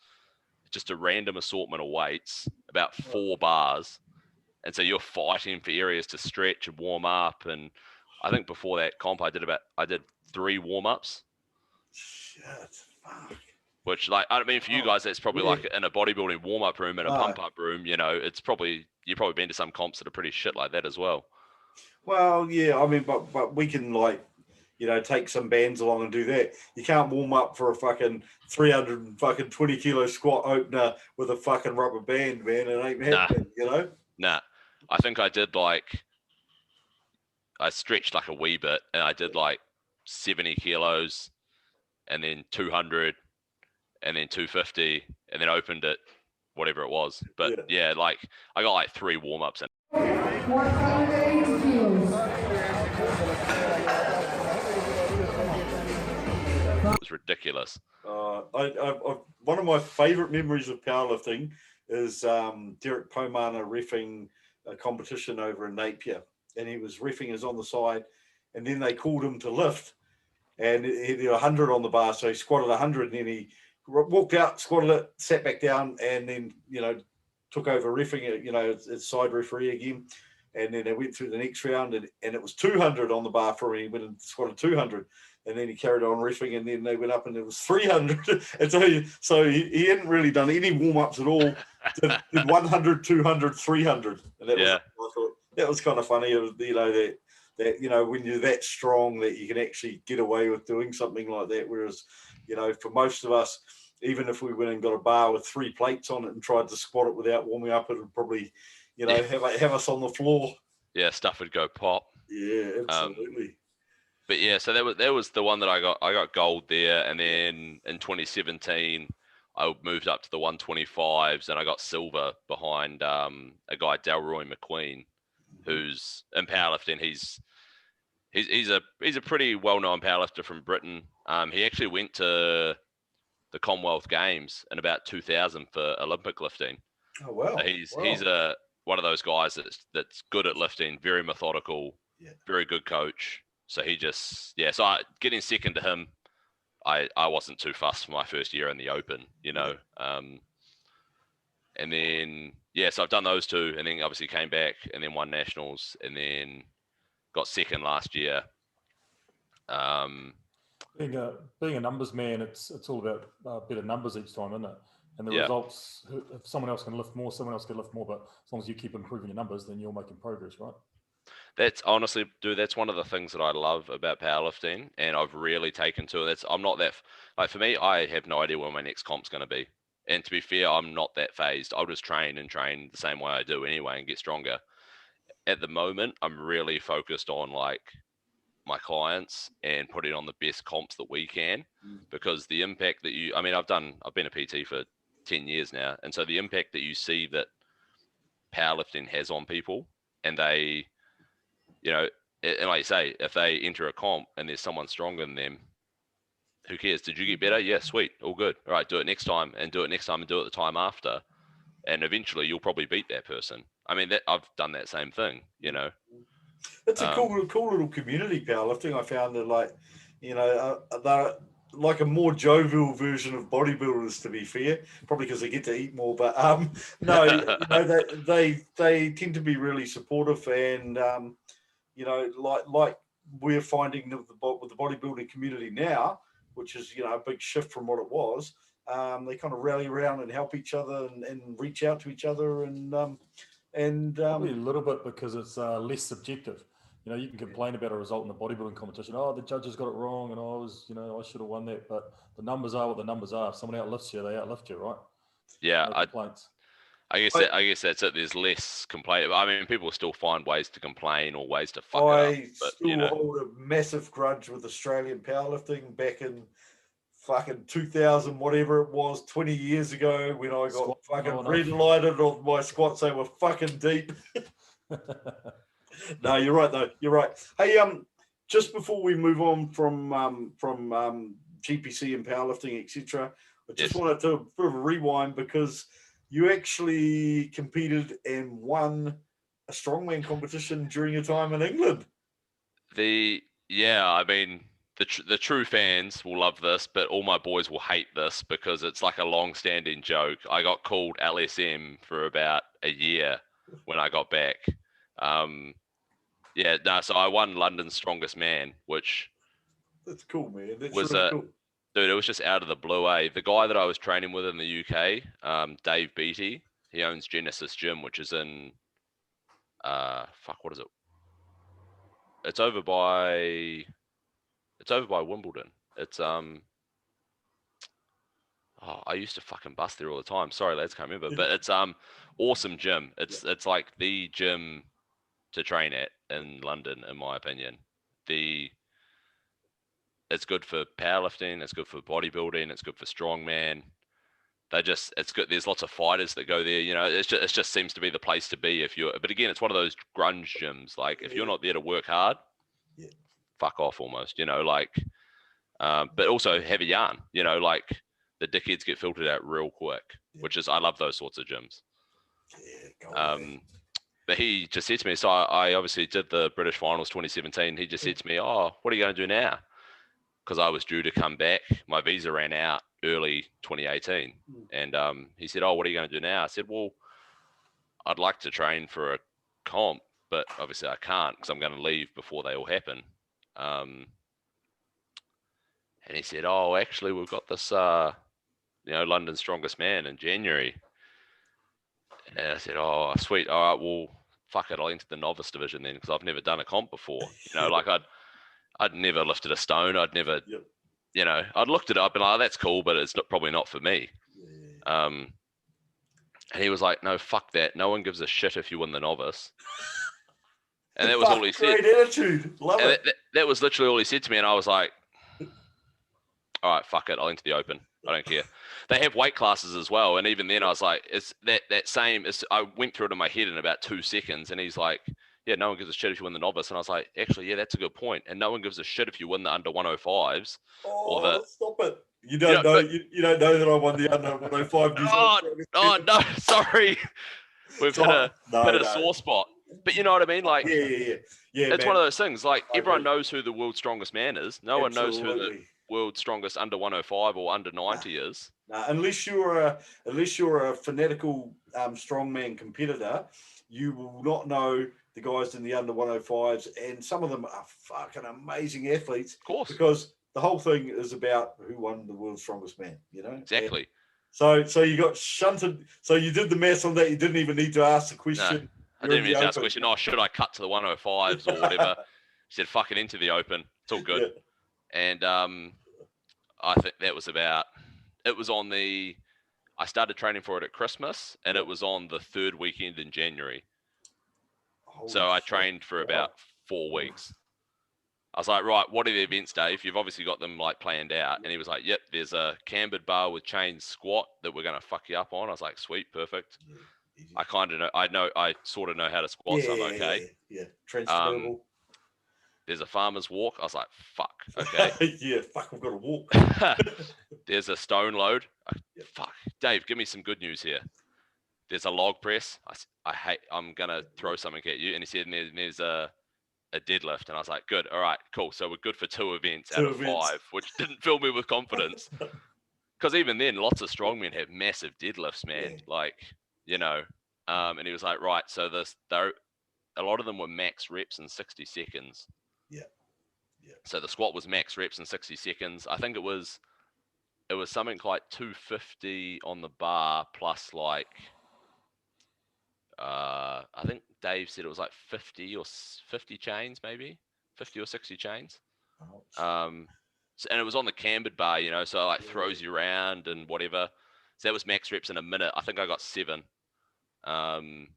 just a random assortment of weights, about 4 bars. And so you're fighting for areas to stretch and warm up. And I think before that comp, I did 3 warm-ups. Shit, fuck. Which, like, I mean, for you guys, that's probably like in a bodybuilding warm-up room and a pump-up room, you know, it's probably, you've probably been to some comps that are pretty shit like that as well. Well, yeah, I mean, but we can, like, you know, take some bands along and do that. You can't warm up for a fucking 320 kilo squat opener with a fucking rubber band, man. It ain't happening, you know? Nah. I think I did like, I stretched like a wee bit and I did like 70 kilos and then 200 and then 250 and then opened it, whatever it was. But yeah, like I got like 3 warm-ups in. It was ridiculous. One of my favorite memories of powerlifting is Derek Pomana reffing a competition over in Napier, and he was reffing us on the side, and then they called him to lift, and he did 100 on the bar, so he squatted 100, and then he walked out, squatted it, sat back down, and then, you know, took over reffing it, you know, as side referee again. And then they went through the next round, and it was 200 on the bar for him. He went and squatted 200, and then he carried on reffing, and then they went up, and it was 300. And so he hadn't really done any warm-ups at all. Did 100, 200, 300. And that was, I thought, that was kind of funny. It was, you know, that, you know, when you're that strong that you can actually get away with doing something like that. Whereas, you know, for most of us, even if we went and got a bar with 3 plates on it and tried to squat it without warming up, it would probably, you know, have us on the floor. Yeah, stuff would go pop. Yeah, absolutely. But yeah, so that was the one that I got gold there, and then in 2017 I moved up to the 125s and I got silver behind a guy Delroy McQueen, who's in powerlifting. He's a pretty well-known powerlifter from Britain. He actually went to the Commonwealth Games in about 2000 for Olympic lifting. Oh wow! So he's one of those guys that's good at lifting, very methodical, very good coach. So he just so getting second to him, I wasn't too fussed for my first year in the Open, you know. And then so I've done those 2, and then obviously came back and then won nationals, and then got second last year. Being a numbers man, it's all about better numbers each time, isn't it? And the results, if someone else can lift more, someone else can lift more, but as long as you keep improving your numbers, then you're making progress, right? That's honestly, dude, that's one of the things that I love about powerlifting, and I've really taken to it. I'm not that, like, for me, I have no idea where my next comp's going to be. And to be fair, I'm not that phased. I'll just train the same way I do anyway and get stronger. At the moment, I'm really focused on, like, my clients and putting on the best comps that we can, because the impact that I've been a PT for 10 years now. And so the impact that you see that powerlifting has on people, and they, you know, and like you say, if they enter a comp and there's someone stronger than them, who cares? Did you get better? Yeah, sweet. All good. All right, do it next time, and do it next time, and do it the time after. And eventually you'll probably beat that person. I mean, I've done that same thing, you know. It's a cool little community, powerlifting. I found that, like, you know, they're like a more jovial version of bodybuilders, to be fair, probably because they get to eat more. But no, you know, they tend to be really supportive, and you know, like we're finding with the bodybuilding community now, which is, you know, a big shift from what it was. They kind of rally around and help each other and reach out to each other, and probably a little bit because it's less subjective. You know, you can complain about a result in the bodybuilding competition. Oh, the judges got it wrong, and I should have won that. But the numbers are what the numbers are. If someone outlifts you, they outlift you, right? Yeah, no complaints. I guess that's it. There's less complaint. I mean, people still find ways to complain or ways to fuck it up. I But, still hold a massive grudge with Australian powerlifting back in fucking 2000, whatever it was, 20 years ago, when I got fucking red lighted on my squats. They were fucking deep. No, you're right though. You're right. Hey, just before we move on from GPC and powerlifting, etc., I just wanted to bit of a rewind, because you actually competed and won a strongman competition during your time in England. I mean, the true fans will love this, but all my boys will hate this because it's like a long-standing joke. I got called LSM for about a year when I got back. So I won London's Strongest Man, which that's cool, man. That's was really cool. Dude, it was just out of the blue, eh? The guy that I was training with in the UK, Dave Beattie, he owns Genesis Gym, which is in what is it? It's over by Wimbledon. It's I used to fucking bust there all the time. Sorry, lads, can't remember. But it's awesome gym. It's like the gym to train at in London, in my opinion. It's good for powerlifting, it's good for bodybuilding, it's good for strongman. It's good. There's lots of fighters that go there. You know, it just seems to be the place to be if you're. But again, it's one of those grunge gyms. Like if you're not there to work hard, fuck off almost. You know, like, but also have a yarn. You know, like the dickheads get filtered out real quick, which is I love those sorts of gyms. But he just said to me, so I obviously did the British Finals 2017. He just said to me, "Oh, what are you going to do now?" Because I was due to come back. My visa ran out early 2018. And he said, "Oh, what are you going to do now?" I said, "Well, I'd like to train for a comp, but obviously I can't because I'm going to leave before they all happen." And he said, "Oh, actually, we've got this, London's Strongest Man in January." And I said, "Oh, sweet. All right, well, fuck it. I'll enter the novice division then because I've never done a comp before. You know, like I'd never lifted a stone. I'd never, I'd looked it up and that's cool, but it's probably not for me." And he was like, "No, fuck that. No one gives a shit if you win the novice." And that was all he said. Great attitude. Love it. That was literally all he said to me. And I was like, all right, fuck it. I'll enter the open. I don't care. They have weight classes as well. And even then I was like, it's that same. I went through it in my head in about 2 seconds. And he's like, "Yeah, no one gives a shit if you win the novice." And I was like, actually, yeah, that's a good point. And no one gives a shit if you win the under 105s. Stop it. You don't know. You don't know that I won the under 105. No, sorry. We've hit a sore spot. But you know what I mean? Like, yeah. It's one of those things. Like everyone knows who the world's strongest man is. No one knows who the world's strongest under 105 or under 90 is. Unless you're a fanatical strongman competitor, you will not know the guys in the under 105s, and some of them are fucking amazing athletes. Of course, because the whole thing is about who won the world's strongest man. You know exactly. And so you got shunted. So you did the maths on that. You didn't even need to ask the question. No, I didn't even need to ask the question. Oh, should I cut to the 105s or whatever? He said, "Fuck it, into the open. It's all good." And I think that was about. It was on the. I started training for it at Christmas, and it was on the 3rd weekend in January. So I trained for about 4 weeks. I was like, "Right, what are the events, Dave? You've obviously got them like planned out." And he was like, "Yep, there's a cambered bar with chain squat that we're going to fuck you up on." I was like, "Sweet, perfect." I kind of know. I sort of know how to squat, so I'm okay. Yeah, transferable. There's a farmer's walk. I was like, "Fuck, okay." Fuck, I've got to walk. There's a stone load. Fuck, Dave, give me some good news here. There's a log press. I'm gonna throw something at you. And he said, and there's a deadlift. And I was like, good, all right, cool. So we're good for 2 events out of 5, which didn't fill me with confidence. Because even then, lots of strongmen have massive deadlifts, man. Like, and he was like, right, so a lot of them were max reps in 60 seconds. Yeah. So the squat was max reps in 60 seconds. I think it was something like 250 on the bar plus like, I think Dave said it was like 50 chains, maybe 50 or 60 chains. And it was on the cambered bar, so it like throws you around and whatever. So that was max reps in a minute. I think I got 7. And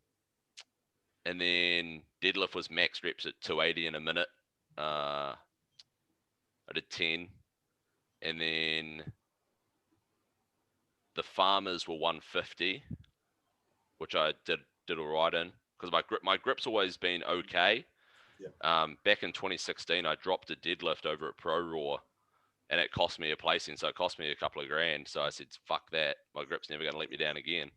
then deadlift was max reps at 280 in a minute. I did 10. And then the farmers were 150, which I did all right in, because my grip's always been okay. Yeah. Back in 2016, I dropped a deadlift over at Pro Raw, and it cost me a placing, so it cost me a couple of grand. So I said, fuck that. My grip's never going to let me down again.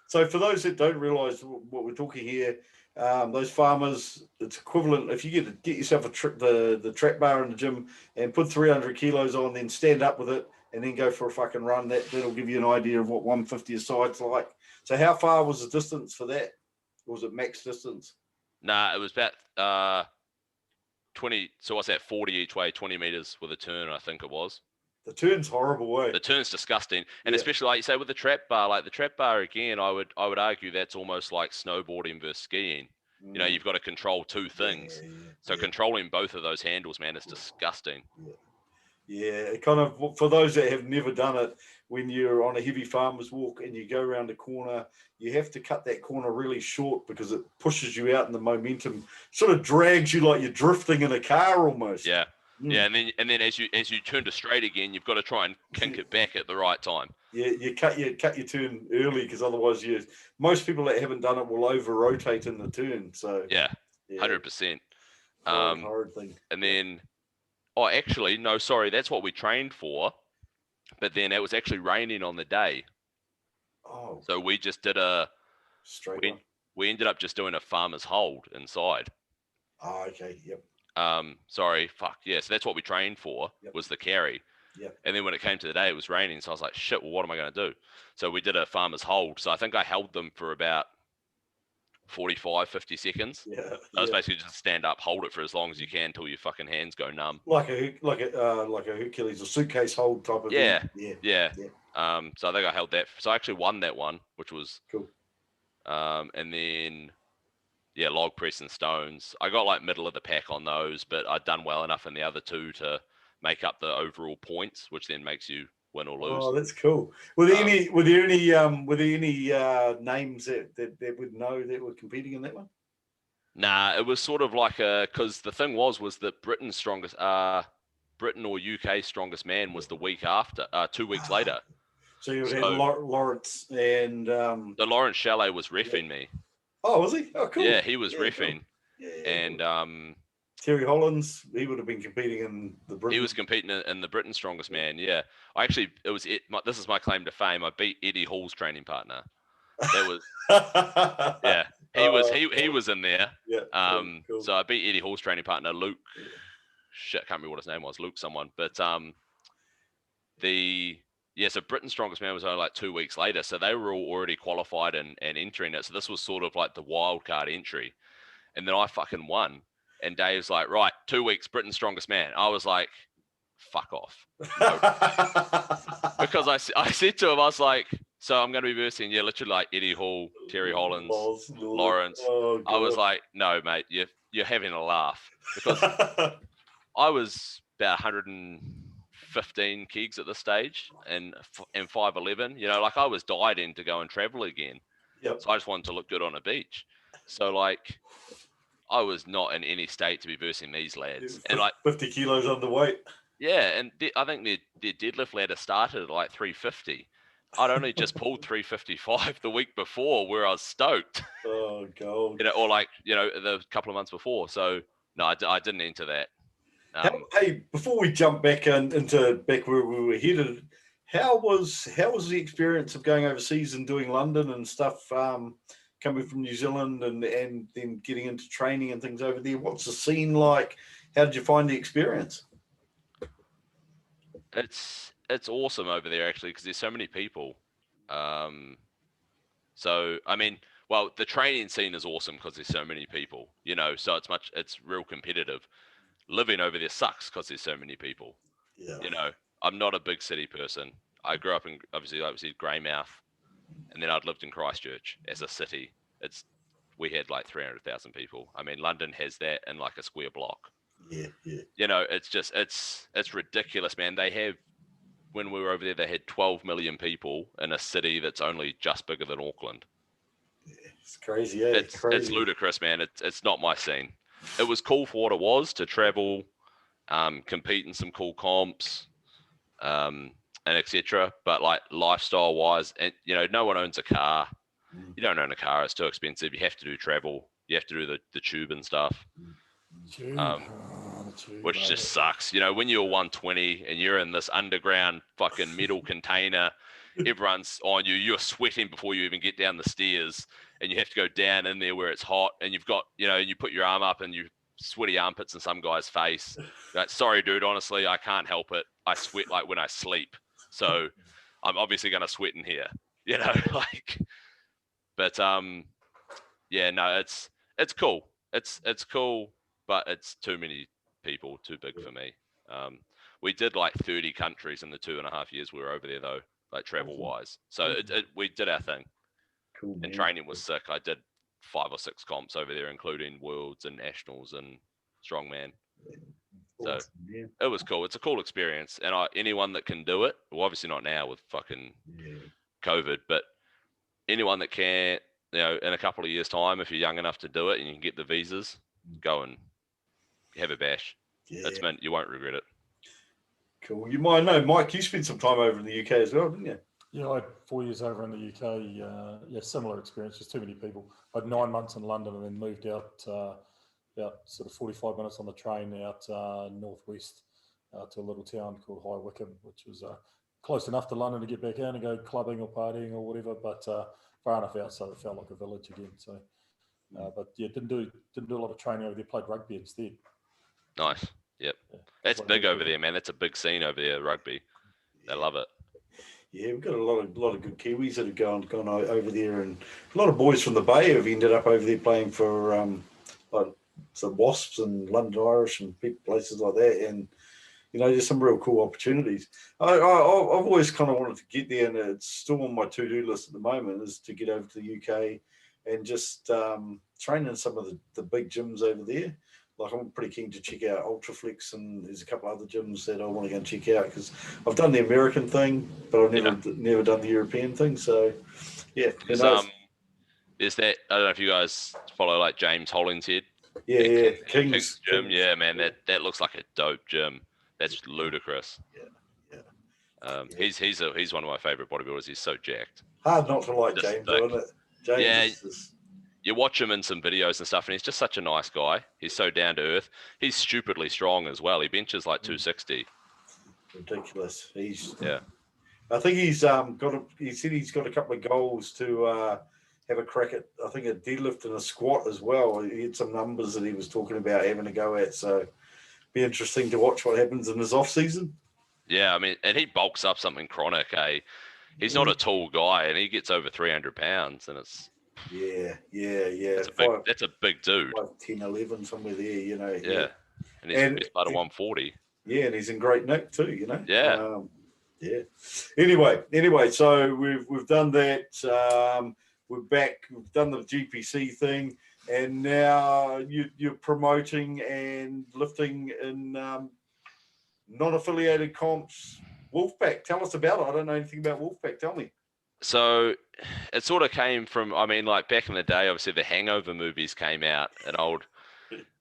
So for those that don't realise what we're talking here, those farmers, it's equivalent. If you get yourself the trap bar in the gym and put 300 kilos on, then stand up with it and then go for a fucking run, that'll give you an idea of what 150 a side's like. So how far was the distance for that? Or was it max distance? Nah, it was about 20. So what's that? 40 each way, 20 meters with a turn, I think it was. The turn's horrible, eh? The turn's disgusting, and especially like you say with the trap bar. Like the trap bar again, I would argue that's almost like snowboarding versus skiing. You know, you've got to control two things. So controlling both of those handles, man, is disgusting. Yeah, it kind of, for those that have never done it, when you're on a heavy farmer's walk and you go around a corner, you have to cut that corner really short because it pushes you out, and the momentum sort of drags you like you're drifting in a car almost. Yeah. Yeah, and then as you turn to straight again, you've got to try and kink it back at the right time. Yeah, you cut your turn early, because otherwise most people that haven't done it will over rotate in the turn. So 100%. Hard thing. And then, actually, no, sorry, that's what we trained for, but then it was actually raining on the day. Oh. So we just did we ended up just doing a farmer's hold inside. Oh, okay. Yep. Sorry, fuck yeah. So that's what we trained for, was the carry. Yep. And then when it came to the day, it was raining. So I was like, shit, well, what am I going to do? So we did a farmer's hold. So I think I held them for about 45, 50 seconds. Yeah. That was basically just stand up, hold it for as long as you can until your fucking hands go numb. Like a Hercules or suitcase hold type of thing. Yeah. So I think I held that. So I actually won that one, which was cool. And then log press and stones. I got like middle of the pack on those, but I'd done well enough in the other two to make up the overall points, which then makes you win or lose. Oh, that's cool. Were there any names that would know that were competing in that one? Nah, it was sort of like because the thing was that Britain or UK strongest man was the week after, 2 weeks later. So you had Lawrence and the Lawrence Chalet was reffing me. Oh, was he? Oh, cool. Yeah, he was reffing. Cool. And cool. Terry Hollins, he would have been competing in the Britain. He was competing in the Britain Strongest Man. Yeah, this is my claim to fame. I beat Eddie Hall's training partner. That was he was in there. Yeah. Cool. So I beat Eddie Hall's training partner, Luke. Shit, I can't remember what his name was. Luke someone. But so Britain Strongest Man was only like 2 weeks later. So they were all already qualified and entering it. So this was sort of like the wild card entry. And then I fucking won. And Dave's like, right, 2 weeks, Britain's Strongest Man. I was like, fuck off. Because I said to him, I was like, so I'm going to be versing, literally like Eddie Hall, Terry Hollins, Lawrence. Oh, I was like, no, mate, you're having a laugh. Because I was about 115 kegs at this stage and 5'11". Like I was dieting to go and travel again. Yep. So I just wanted to look good on a beach. So like, I was not in any state to be versing these lads. And like 50 kilos underweight. Yeah, and I think their deadlift ladder started at like 350. I'd only just pulled 355 the week before, where I was stoked. Oh, God. Or like, the couple of months before. So no, I didn't enter that. Hey, before we jump back into where we were headed, how was the experience of going overseas and doing London and stuff? Coming from New Zealand and then getting into training and things over there. What's the scene like? How did you find the experience? It's awesome over there actually, because there's so many people. So I mean, well, the training scene is awesome because there's so many people. So it's real competitive. Living over there sucks because there's so many people. Yeah. I'm not a big city person. I grew up in obviously Greymouth. And then I'd lived in Christchurch as a city. We had like 300,000 people. I mean, London has that in like a square block. Yeah. It's ridiculous, man. When we were over there, they had 12 million people in a city that's only just bigger than Auckland. Yeah. It's crazy, eh? It's ludicrous, man. It's not my scene. It was cool for what it was, to travel, compete in some cool comps, and etc. But like lifestyle wise, and no one owns a car. You don't own a car; it's too expensive. You have to do travel. You have to do the tube and stuff, which just sucks. When you're 120 and you're in this underground fucking metal container, everyone's on you. You're sweating before you even get down the stairs, and you have to go down in there where it's hot. And you've got, you put your arm up and you sweaty armpits in some guy's face. You're like, sorry, dude. Honestly, I can't help it. I sweat like when I sleep, so I'm obviously gonna sweat in here. Like. But yeah, no, it's cool. It's cool, but it's too many people, too big for me. We did like 30 countries in the 2.5 years we were over there, though, like travel wise. So we did our thing. Cool, man. And training was sick. I did 5 or 6 comps over there, including worlds and nationals and strongman. So it was cool. It's a cool experience, and anyone that can do it. Well, obviously not now with fucking COVID, but anyone that can, in a couple of years' time, if you're young enough to do it and you can get the visas, go and have a bash. Yeah. That's meant you won't regret it. Cool. You might know, Mike, you spent some time over in the UK as well, didn't you? Yeah, I had 4 years over in the UK. Similar experience, just too many people. I had 9 months in London and then moved out about sort of 45 minutes on the train out northwest to a little town called High Wycombe, which was close enough to London to get back in and go clubbing or partying or whatever, but far enough out so it felt like a village again. So, but yeah, didn't do a lot of training over there. Played rugby instead. Nice. Yep. Yeah, that's big over there, man. That's a big scene over there, rugby. They love it. Yeah, we've got a lot of good Kiwis that have gone over there, and a lot of boys from the Bay have ended up over there playing for like some Wasps and London Irish and places like that, and there's some real cool opportunities. I've always kind of wanted to get there, and it's still on my to-do list at the moment, is to get over to the UK and just train in some of the big gyms over there. Like, I'm pretty keen to check out Ultraflex, and there's a couple other gyms that I want to go and check out, because I've done the American thing, but I've never done the European thing. So, yeah. Is that, I don't know if you guys follow like James Hollingshead? Yeah, King's gym. Yeah, man, that looks like a dope gym. That's ludicrous. Yeah. He's one of my favorite bodybuilders. He's so jacked. Hard not to like James, isn't it? James is you watch him in some videos and stuff, and he's just such a nice guy. He's so down to earth. He's stupidly strong as well. He benches like 260. Ridiculous. I think he's he said he's got a couple of goals to have a crack at, I think, a deadlift and a squat as well. He had some numbers that he was talking about having a go at. So be interesting to watch what happens in his off season. Yeah, I mean, and he bulks up something chronic. He's not a tall guy, and he gets over 300 pounds, and it's That's a big dude. 10, 11, somewhere there, Yeah, and he's best part of 140. Yeah, and he's in great nick too, Yeah. Anyway, so we've done that. We're back. We've done the GPC thing, and now you're promoting and lifting in non-affiliated comps. Wolfpack, tell us about it. I don't know anything about Wolfpack. Tell me. So it sort of came from, I mean, like back in the day, obviously the Hangover movies came out, and old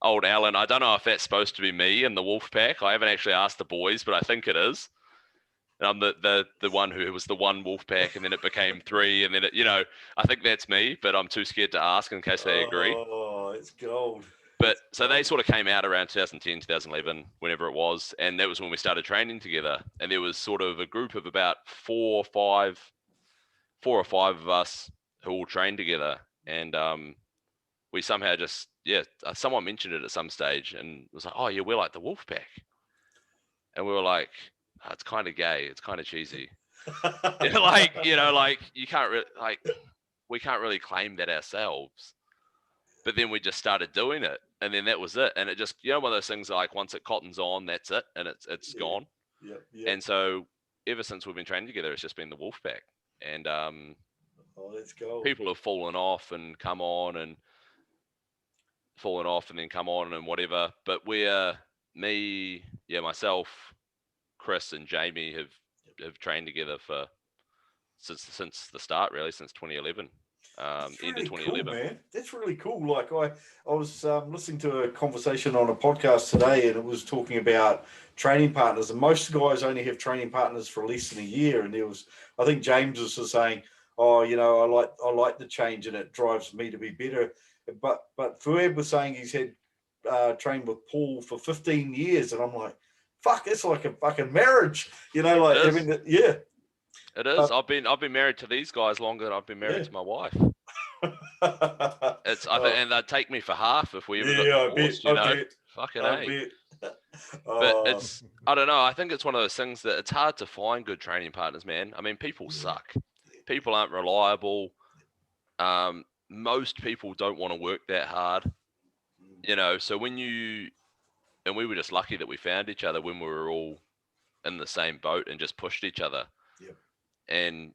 Alan, I don't know if that's supposed to be me in the Wolfpack. I haven't actually asked the boys, but I think it is. And I'm the one who was the one Wolfpack, and then it became 3, and then I think that's me, but I'm too scared to ask in case they agree. Oh, it's gold. But so they sort of came out around 2010, 2011, whenever it was, and that was when we started training together. And there was sort of a group of about 4 or 5 of us who all trained together, and we somehow just someone mentioned it at some stage and was like, oh yeah, we're like the Wolfpack, and we were like, oh, it's kind of gay, it's kind of cheesy. like you can't really, we can't really claim that ourselves. But then we just started doing it, and then that was it. And it just, one of those things, like once it cottons on, that's it, and it's gone. Yeah. And so ever since we've been training together, it's just been the Wolfpack. And let's go. People have fallen off and come on, and fallen off and then come on and whatever. But myself, Chris, and Jamie have trained together since the start, really, since 2011. end of really 2011. cool, man. That's really cool. Like I was listening to a conversation on a podcast today, and it was talking about training partners, and most guys only have training partners for less than a year. And I think James was just saying, "Oh, I like the change, and it drives me to be better." But Fuad was saying he's had trained with Paul for 15 years, and I'm like, "Fuck, it's like a fucking marriage," like having that. Yeah, it is. I've been married to these guys longer than I've been married to my wife. It's I think, and they'd take me for half if we ever got divorced. I bet. Fucking I A. bet. But I don't know. I think it's one of those things that it's hard to find good training partners, man. I mean, people suck. People aren't reliable. Most people don't want to work that hard. So and we were just lucky that we found each other when we were all in the same boat and just pushed each other. Yep. And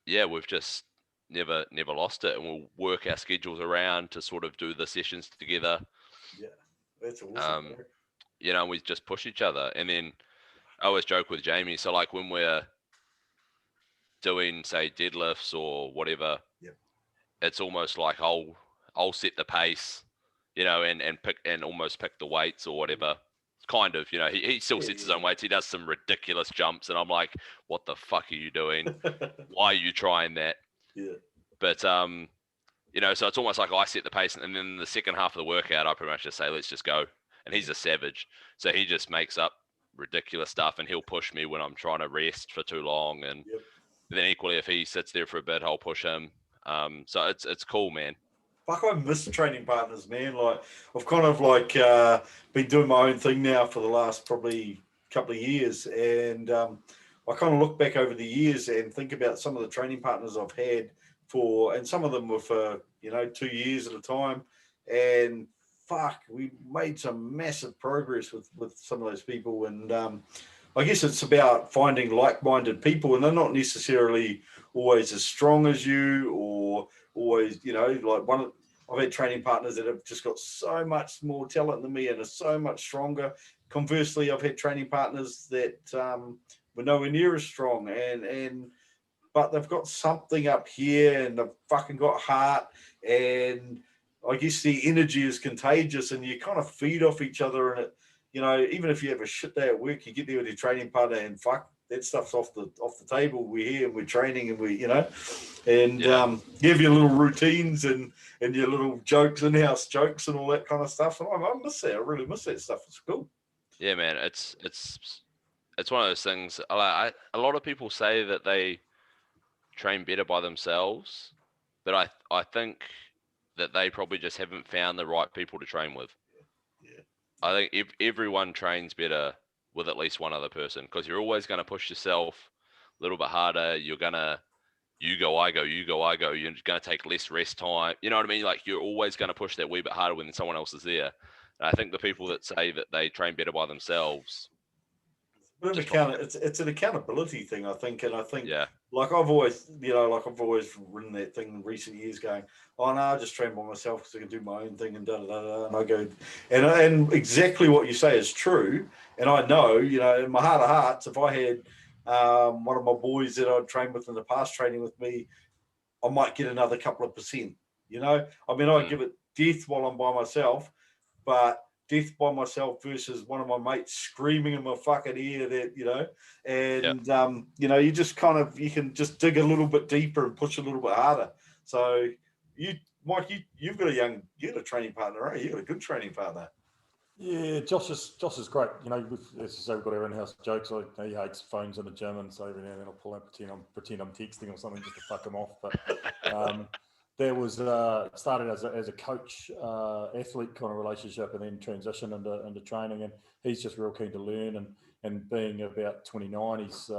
yeah, we've just never lost it, and we'll work our schedules around to sort of do the sessions together. Yeah, that's awesome. We just push each other. And then I always joke with Jamie, so like when we're doing say deadlifts or whatever, it's almost like I'll set the pace, and pick and almost pick the weights or whatever. Kind of, he still sets his own weights. He does some ridiculous jumps, and I'm like, what the fuck are you doing? Why are you trying that? Yeah. But so it's almost like I set the pace, and then the second half of the workout, I pretty much just say, let's just go. And he's a savage, so he just makes up ridiculous stuff, and he'll push me when I'm trying to rest for too long, and then equally if he sits there for a bit, I'll push him. So it's cool, man. Fuck, I miss training partners, man. Like I've kind of been doing my own thing now for the last probably couple of years, and I kind of look back over the years and think about some of the training partners I've had and some of them were for 2 years at a time, and fuck, we made some massive progress with some of those people, and I guess it's about finding like-minded people, and they're not necessarily always as strong as you or always, I've had training partners that have just got so much more talent than me and are so much stronger. Conversely, I've had training partners that were nowhere near as strong, but they've got something up here, and they've fucking got heart, and I guess the energy is contagious, and you kind of feed off each other, and it, even if you have a shit day at work, you get there with your training partner, and fuck, that stuff's off the table. We're here and we're training, and you have your little routines and your little jokes, in-house jokes, and all that kind of stuff. And I miss that. I really miss that stuff. It's cool. Yeah, man. It's one of those things. A lot of people say that they train better by themselves, but I think that they probably just haven't found the right people to train with. Yeah. I think everyone trains better with at least one other person, because you're always going to push yourself a little bit harder. You're going to, you go, I go. You're going to take less rest time. You know what I mean? Like you're always going to push that wee bit harder when someone else is there. And I think the people that say that they train better by themselves, it's an accountability thing, I think, and I think like I've always written that thing in recent years, going, oh no, I just train by myself because I can do my own thing, and and I go, and exactly what you say is true, and I know, in my heart of hearts, if I had one of my boys that I'd trained with in the past training with me, I might get another couple of %. I mean, I give it death while I'm by myself, but death by myself versus one of my mates screaming in my fucking ear that, and you just kind of, you can just dig a little bit deeper and push a little bit harder. So Mike, you've got a training partner, right? You've got a good training partner. Yeah, Josh is great. As you say, we've got our in-house jokes. He hates phones in the gym, and so every now and then I'll pull out, pretend I'm texting or something just to fuck him off. But there was started as a coach athlete kind of relationship, and then transitioned into training. And he's just real keen to learn, and being about 29, he's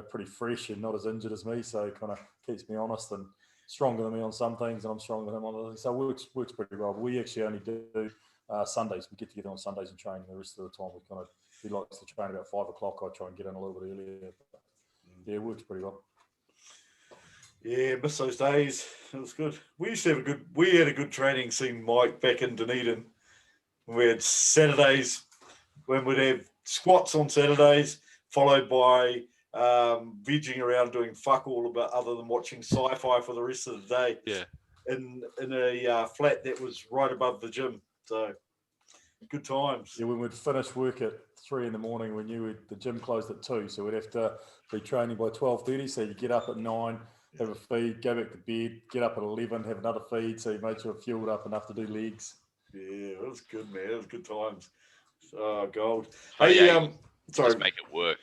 pretty fresh and not as injured as me, so kind of keeps me honest and stronger than me on some things, and I'm stronger than him on other things. So it works pretty well. We actually only do Sundays. We get together on Sundays and train. The rest of the time, he likes to train about 5 o'clock. I try and get in a little bit earlier. But yeah, it works pretty well. Yeah, miss those days. It was good. We had a good training scene, Mike, back in Dunedin. We had Saturdays when we'd have squats on Saturdays, followed by vegging around doing fuck all about other than watching sci-fi for the rest of the day. Yeah. In a flat that was right above the gym. So good times. Yeah, when we'd finish work at 3 a.m, we knew the gym closed at 2, so we'd have to be training by 12:30. So you get up at 9, have a feed, go back to bed, get up at 11, have another feed. So you made sure fueled up enough to do legs. Yeah, it was good, man. It was good times. Oh, gold. But Hey, yeah, sorry. Just make it work.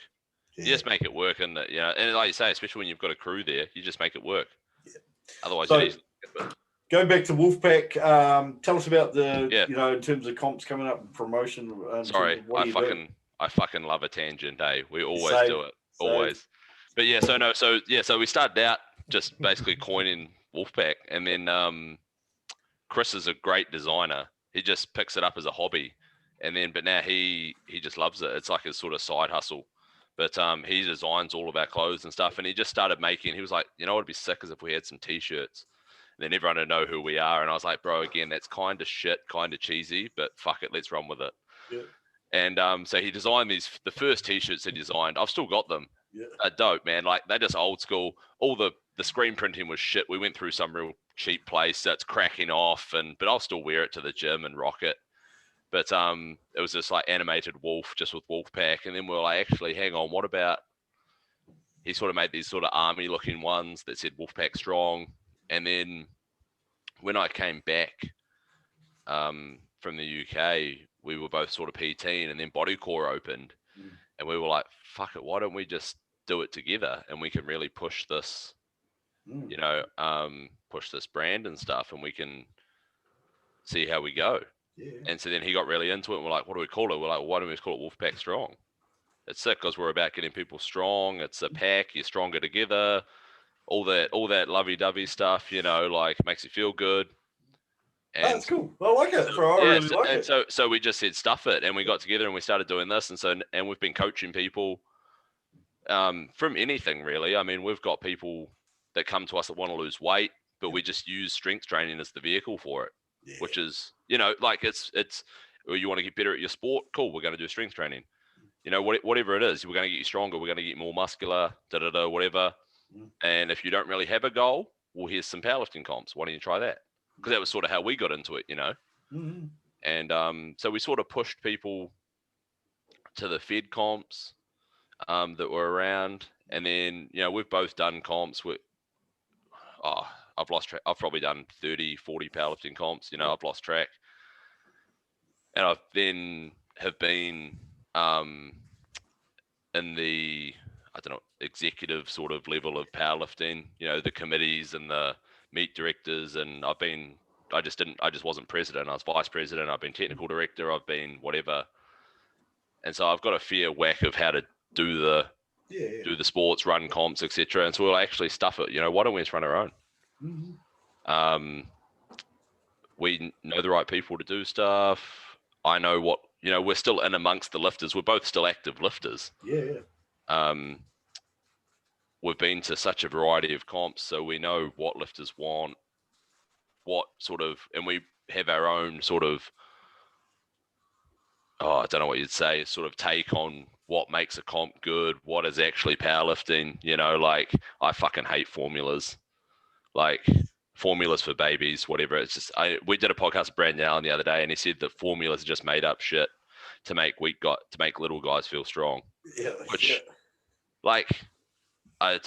Yeah. You just make it work, and and like you say, especially when you've got a crew there, you just make it work. Yeah. Otherwise, So, you'd easily skip it. Going back to Wolfpack, tell us about in terms of comps coming up and promotion. Sorry, I fucking love a tangent, eh? We always do it. Always. But yeah, so we started out just basically coining Wolfpack, and then Chris is a great designer. He just picks it up as a hobby, but now he just loves it. It's like his sort of side hustle. But he designs all of our clothes and stuff, and he just started making. He was like, you know, what'd be sick is if we had some t-shirts. And then everyone would know who we are. And I was like, bro, again, that's kind of shit, kind of cheesy, but fuck it, let's run with it. Yeah. And so he designed the first t-shirts he designed. I've still got them. Yeah. Dope, man. Like, they're just old school. All the screen printing was shit. We went through some real cheap place that's cracking off, but I'll still wear it to the gym and rock it. But it was this like animated wolf just with Wolfpack. And then we were like, actually, hang on, what about, he sort of made these sort of army looking ones that said Wolfpack Strong. And then when I came back from the UK, we were both sort of PT, and then Bodycore opened, and we were like, fuck it, why don't we just do it together, and we can really push this, push this brand and stuff, and we can see how we go. Yeah. And so then he got really into it, and we're like, what do we call it? We're like, well, why don't we just call it Wolfpack Strong? It's sick because we're about getting people strong. It's a pack, you're stronger together. All that lovey-dovey stuff, like makes you feel good. And that's cool. I like it, bro. I really like it. So we just said stuff it, and we got together and we started doing this, and we've been coaching people from anything really. I mean, we've got people that come to us that want to lose weight, but we just use strength training as the vehicle for it, which is like it's you want to get better at your sport, cool. We're going to do strength training. Whatever it is, we're going to get you stronger. We're going to get you more muscular, whatever. And if you don't really have a goal, well, here's some powerlifting comps. Why don't you try that? Because that was sort of how we got into it, Mm-hmm. And so we sort of pushed people to the Fed comps that were around. And then, we've both done comps. I've lost track. I've probably done 30, 40 powerlifting comps. I've lost track. And I've then have been in the, I don't know, executive sort of level of powerlifting, the committees and the meet directors. And I just wasn't president. I was vice president. I've been technical director. I've been whatever. And so I've got a fair whack of how to do the sports, run comps, etc. And so we'll actually stuff it. Why don't we just run our own? Mm-hmm. We know the right people to do stuff. I know what, we're still in amongst the lifters. We're both still active lifters. Yeah. We've been to such a variety of comps, so we know what lifters want, what sort of, and we have our own sort of, I don't know what you'd say, sort of take on what makes a comp good, what is actually powerlifting. Like, I fucking hate formulas, like formulas for babies, whatever. It's just, we did a podcast with Brandon Allen the other day, and he said that formulas are just made up shit to make little guys feel strong. Yeah. Which, like, I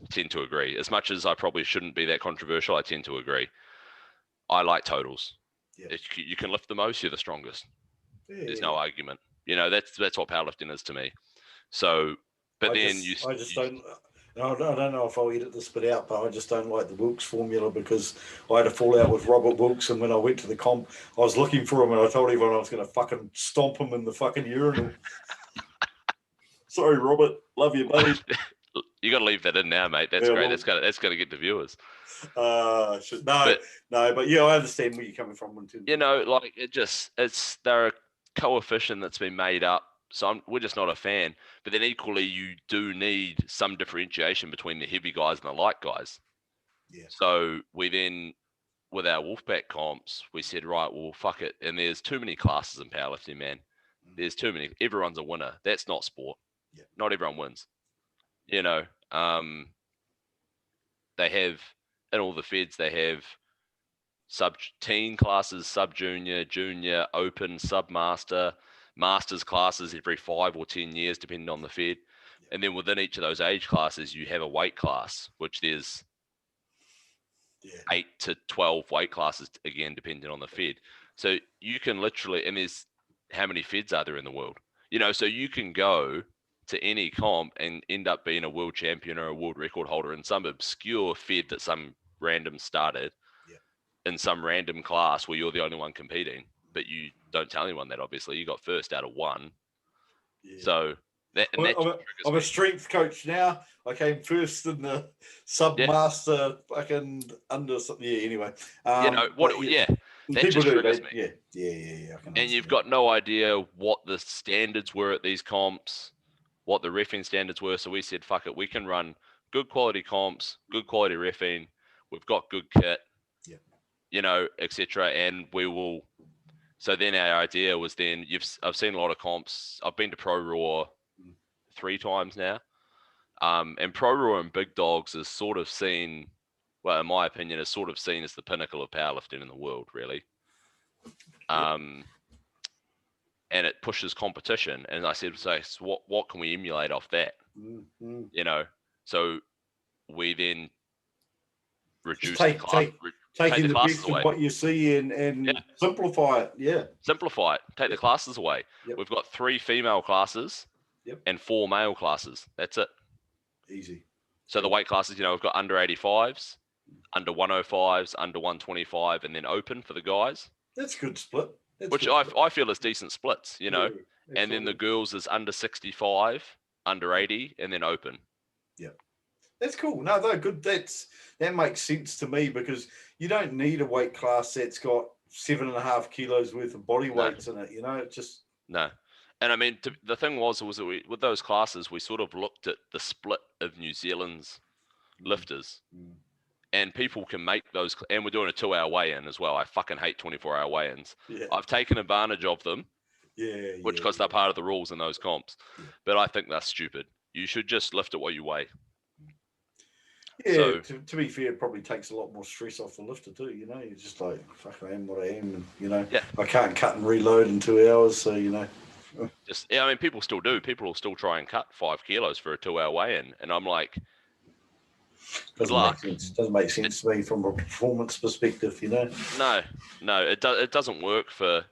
tend to agree. As much as I probably shouldn't be that controversial, I tend to agree. I like totals. Yeah. If you can lift the most, you're the strongest. Yeah. There's no argument. That's what powerlifting is to me. So, but I don't know if I'll edit this bit out, but I just don't like the Wilks formula because I had a fallout with Robert Wilks, and when I went to the comp, I was looking for him, and I told everyone I was going to fucking stomp him in the fucking urinal. Sorry, Robert. Love you, buddy. You got to leave that in now, mate. That's great. Well, that's going to get the viewers. But yeah, I understand where you're coming from. Like they're a coefficient that's been made up. So we're just not a fan. But then equally, you do need some differentiation between the heavy guys and the light guys. Yeah. So we then, with our Wolfpack comps, we said, right, well, fuck it. And there's too many classes in powerlifting, man. There's too many. Everyone's a winner. That's not sport. Not everyone wins. You know, they have in all the feds, they have sub-teen classes, sub-junior, junior, open, sub-master, masters classes every 5 or 10 years, depending on the fed. And then within each of those age classes, you have a weight class, which there's 8 to 12 weight classes, again, depending on the fed. So you can literally, and there's how many feds are there in the world? You know, so you can go to any comp and end up being a world champion or a world record holder in some obscure fed that some random started in some random class where you're the only one competing, but you don't tell anyone that, obviously. You got first out of 1. So that, and I'm a strength coach now. I came first in the sub-master fucking under something. Anyway. You know, what, that people just do. triggers me. Yeah. And you've got no idea what the standards were at these comps, what the reffing standards were. So we said, fuck it, we can run good quality comps, good quality reffing. We've got good kit, you know, etc. And we will. So then our idea was then I've seen a lot of comps. I've been to Pro Raw 3 times now. And Pro Raw and Big Dogs is sort of seen, well, in my opinion, is sort of seen as the pinnacle of powerlifting in the world, really. And it pushes competition. And I said, so what can we emulate off that? You know, so we then reduce the class. Taking the best of what you see and simplify it. Simplify it. Take the classes away. We've got 3 female classes and 4 male classes. That's it. Easy. So the weight classes, you know, we've got under 85s, under 105s, under 125, and then open for the guys. That's good split. I feel is decent splits, you know. And then the girls is under 65, under 80, and then open. That's cool. No, they're good. That makes sense to me, because you don't need a weight class that's got 7.5 kilos worth of body weights in it. You know, it just no. And I mean, the thing was that with those classes, we sort of looked at the split of New Zealand's lifters, and people can make those. And we're doing a 2-hour weigh-in as well. I fucking hate 24-hour weigh-ins. I've taken advantage of them. Because they're part of the rules in those comps. But I think that's stupid. You should just lift at what you weigh. So, to be fair, it probably takes a lot more stress off the lifter too. You know, you're just like, fuck, I am what I am, and you know, I can't cut and reload in 2 hours. So you know, I mean, people still do. People will still try and cut 5 kilos for a 2-hour weigh-in, and I'm like, doesn't make sense to me from a performance perspective. You know, no, it doesn't work for.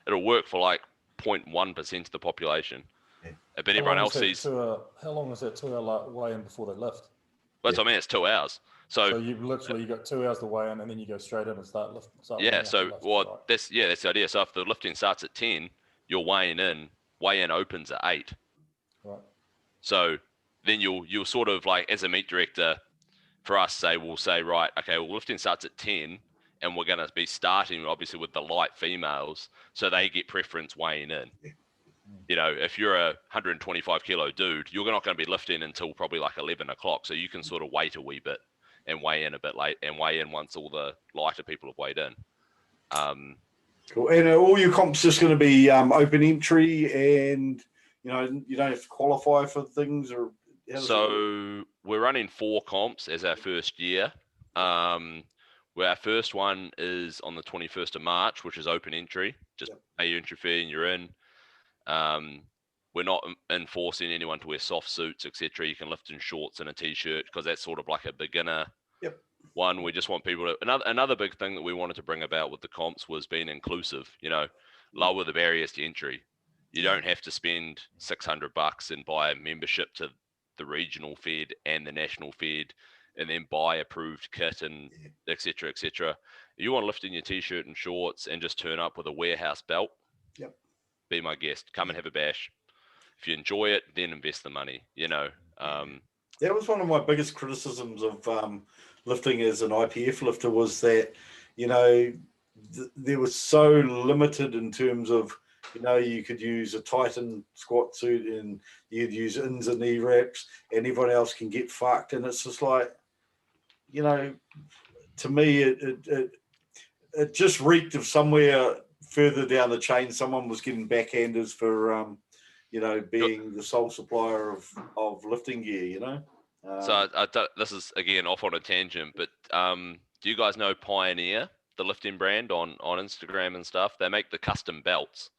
It'll work for like 0.1% of the population, but everyone else sees. How long is that 2-hour weigh-in before they lift? That's what I mean. It's 2 hours. So you've literally got 2 hours to weigh in, and then you go straight in and start lifting. That's the idea. So if the lifting starts at 10, you're weighing in. Weigh-in opens at 8. Right. So then you'll sort of like, as a meet director, for us, we'll say, right, okay, well, lifting starts at 10, and we're going to be starting obviously with the light females, so they get preference weighing in. You know, if you're a 125 kilo dude, you're not going to be lifting until probably like 11 o'clock. So you can sort of wait a wee bit and weigh in a bit late, and weigh in once all the lighter people have weighed in. Cool. And all your comps just going to be open entry, and you know, you don't have to qualify for things, or so we're running 4 comps as our first year. Where our first one is on the 21st of March, which is open entry. Just pay your entry fee and you're in. We're not enforcing anyone to wear soft suits, etc. You can lift in shorts and a t-shirt, because that's sort of like a beginner one. We just want people to. Another big thing that we wanted to bring about with the comps was being inclusive. You know, lower the barriers to entry. You don't have to spend $600 and buy a membership to the regional fed and the national fed, and then buy approved kit and etc. etc. You want to lift in your t-shirt and shorts and just turn up with a warehouse belt. Be my guest. Come and have a bash. If you enjoy it, then invest the money. You know, that was one of my biggest criticisms of lifting as an IPF lifter, was that, you know, there was so limited in terms of, you know, you could use a Titan squat suit and you'd use ins and knee wraps, and everyone else can get fucked. And it's just like, you know, to me, it just reeked of somewhere further down the chain someone was getting backhanders for, you know, being the sole supplier of lifting gear, you know. So this is again off on a tangent, but do you guys know Pioneer, the lifting brand on Instagram and stuff? They make the custom belts.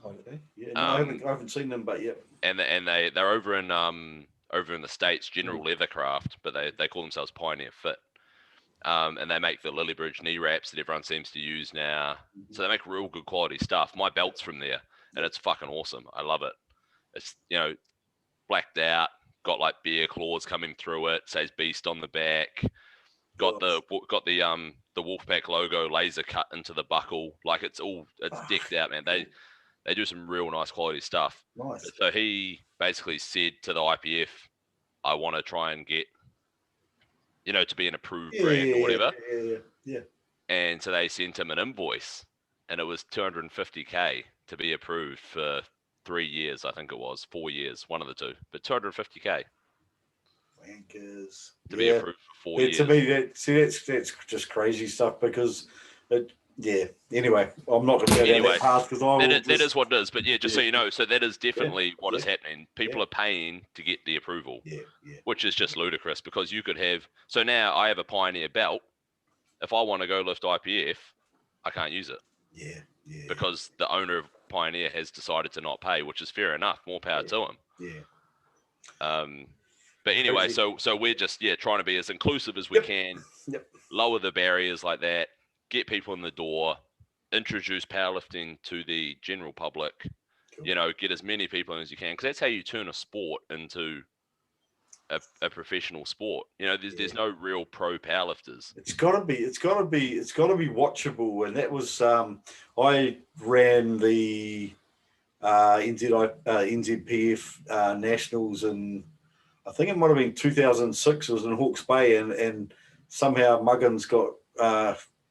Okay. Yeah, no, I haven't seen them, but yeah. And they're over in the States, General Leathercraft, but they call themselves Pioneer Fit. And they make the Lillybridge knee wraps that everyone seems to use now. So they make real good quality stuff. My belt's from there, and it's fucking awesome. I love it. It's, you know, blacked out, got like bear claws coming through it, says Beast on the back. Got the Wolfpack logo laser cut into the buckle. Like it's decked out, man. They do some real nice quality stuff. Nice. So he basically said to the IPF, I want to try and get, you know, to be an approved brand or whatever. Yeah. And so they sent him an invoice, and it was $250K to be approved for 3 years, I think it was 4 years, one of the two, but $250K. Wankers. To be approved for 4 years. To me, that's just crazy stuff because Anyway, I'm not going to go down that path because that is what it is. But yeah, just so you know, so that is definitely what is happening. People are paying to get the approval, which is just ludicrous because you could have. So now I have a Pioneer belt. If I want to go lift IPF, I can't use it. Yeah. Because the owner of Pioneer has decided to not pay, which is fair enough. More power to him. Yeah. But anyway, so we're just trying to be as inclusive as we can. Lower the barriers like that. Get people in the door, introduce powerlifting to the general public, you know, get as many people in as you can, because that's how you turn a sport into a professional sport. You know, there's no real pro powerlifters. It's gotta be watchable. And that was I ran the NZPF Nationals in, I think it might have been 2006. It was in Hawke's Bay, and somehow Muggins got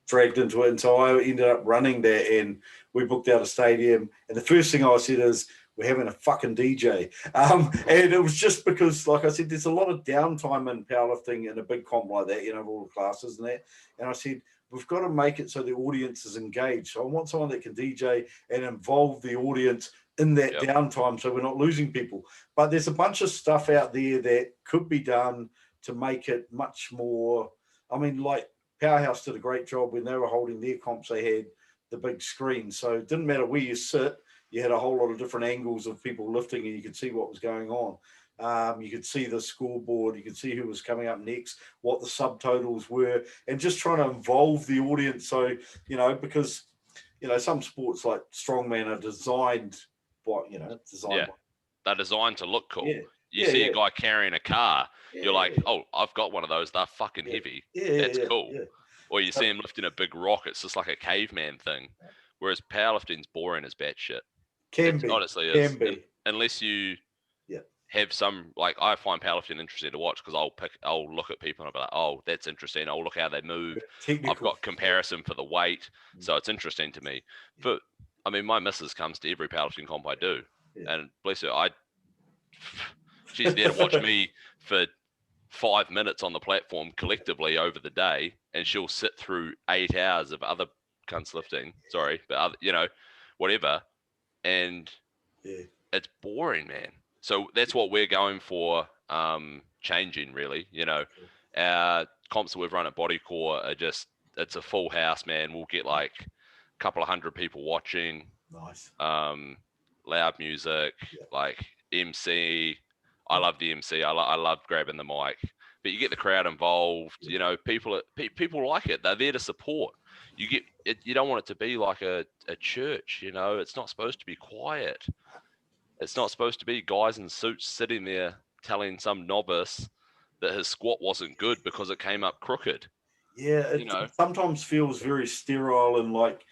dragged into it, and so I ended up running there, and we booked out a stadium, and the first thing I said is, we're having a fucking DJ, and it was just because, like I said, there's a lot of downtime in powerlifting in a big comp like that, you know, all the classes and that, and I said, we've got to make it so the audience is engaged, so I want someone that can DJ and involve the audience in that downtime so we're not losing people. But there's a bunch of stuff out there that could be done to make it much more, I mean, like Powerhouse did a great job when they were holding their comps. They had the big screen, so it didn't matter where you sit. You had a whole lot of different angles of people lifting, and you could see what was going on. You could see the scoreboard. You could see who was coming up next, what the subtotals were, and just trying to involve the audience. So, you know, because, you know, some sports like strongman are designed by, you know, they're designed to look cool. You see a guy carrying a car, you're like, oh, I've got one of those. They're fucking heavy. That's cool. Or you see him lifting a big rock. It's just like a caveman thing. Whereas powerlifting's boring as batshit. Honestly, is. Unless you have some, like, I find powerlifting interesting to watch because I'll look at people and I'll be like, oh, that's interesting. I'll look how they move. I've got comparison for the weight. So it's interesting to me. But, I mean, my missus comes to every powerlifting comp I do. And bless her, she's there to watch me for 5 minutes on the platform collectively over the day, and she'll sit through 8 hours of other cunts lifting. Sorry, but other, you know, whatever, and it's boring, man. So that's what we're going for, changing really. You know, our comps that we've run at Bodycore are just, it's a full house, man. We'll get like a couple of hundred people watching. Nice. Loud music, like MC. I love the MC. I love grabbing the mic, but you get the crowd involved. You know, people like it. They're there to support. You get it. You don't want it to be like a church. You know, it's not supposed to be quiet. It's not supposed to be guys in suits sitting there telling some novice that his squat wasn't good because it came up crooked. Yeah, it sometimes feels very sterile and like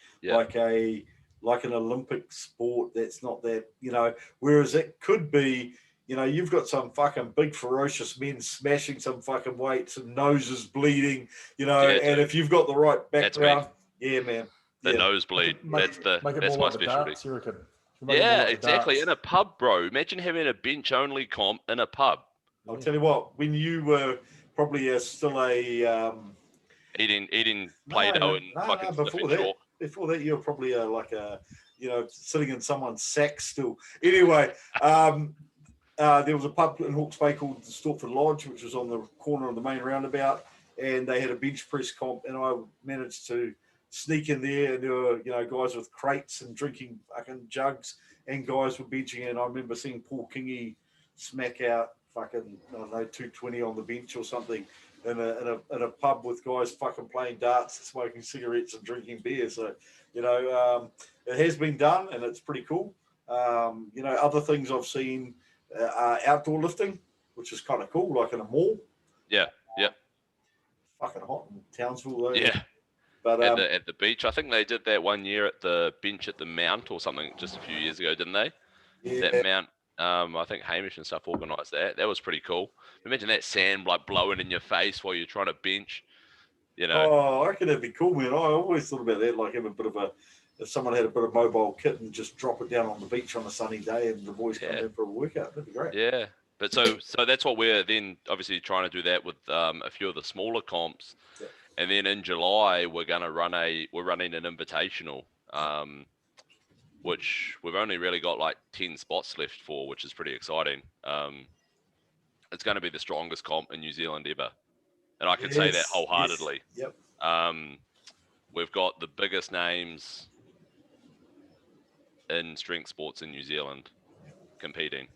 an Olympic sport that's not that, you know, whereas it could be, you know, you've got some fucking big ferocious men smashing some fucking weights and noses bleeding, you know, and if you've got the right background, man. The nosebleed. That's my specialty. Exactly. Darts. In a pub, bro. Imagine having a bench only comp in a pub. I'll tell you what, when you were probably still a eating Play-Doh and fucking before that you were probably like a sitting in someone's sack still. Anyway, there was a pub in Hawke's Bay called the Stortford Lodge, which was on the corner of the main roundabout, and they had a bench press comp, and I managed to sneak in there, and there were, guys with crates and drinking fucking jugs, and guys were benching, and I remember seeing Paul Kingy smack out fucking, 220 on the bench or something in a pub with guys fucking playing darts, smoking cigarettes and drinking beer. So, it has been done, and it's pretty cool. Other things I've seen are outdoor lifting, which is kind of cool, like in a mall. Yeah. Fucking hot in Townsville though. Yeah. But at the beach, I think they did that one year at the bench at the Mount or something just a few years ago, didn't they? Yeah. That Mount, I think Hamish and stuff organised that. That was pretty cool. Imagine that sand like blowing in your face while you're trying to bench. Oh, I reckon that'd be cool, man. I always thought about that, like have a bit of if someone had a bit of mobile kit and just drop it down on the beach on a sunny day and the boys come in for a workout. That'd be great. Yeah. But so that's what we're then obviously trying to do that with a few of the smaller comps. Yeah. And then in July we're running an invitational, which we've only really got like 10 spots left for, which is pretty exciting. It's going to be the strongest comp in New Zealand ever. And I can say that wholeheartedly. Yes. Yep. We've got the biggest names in strength sports in New Zealand competing.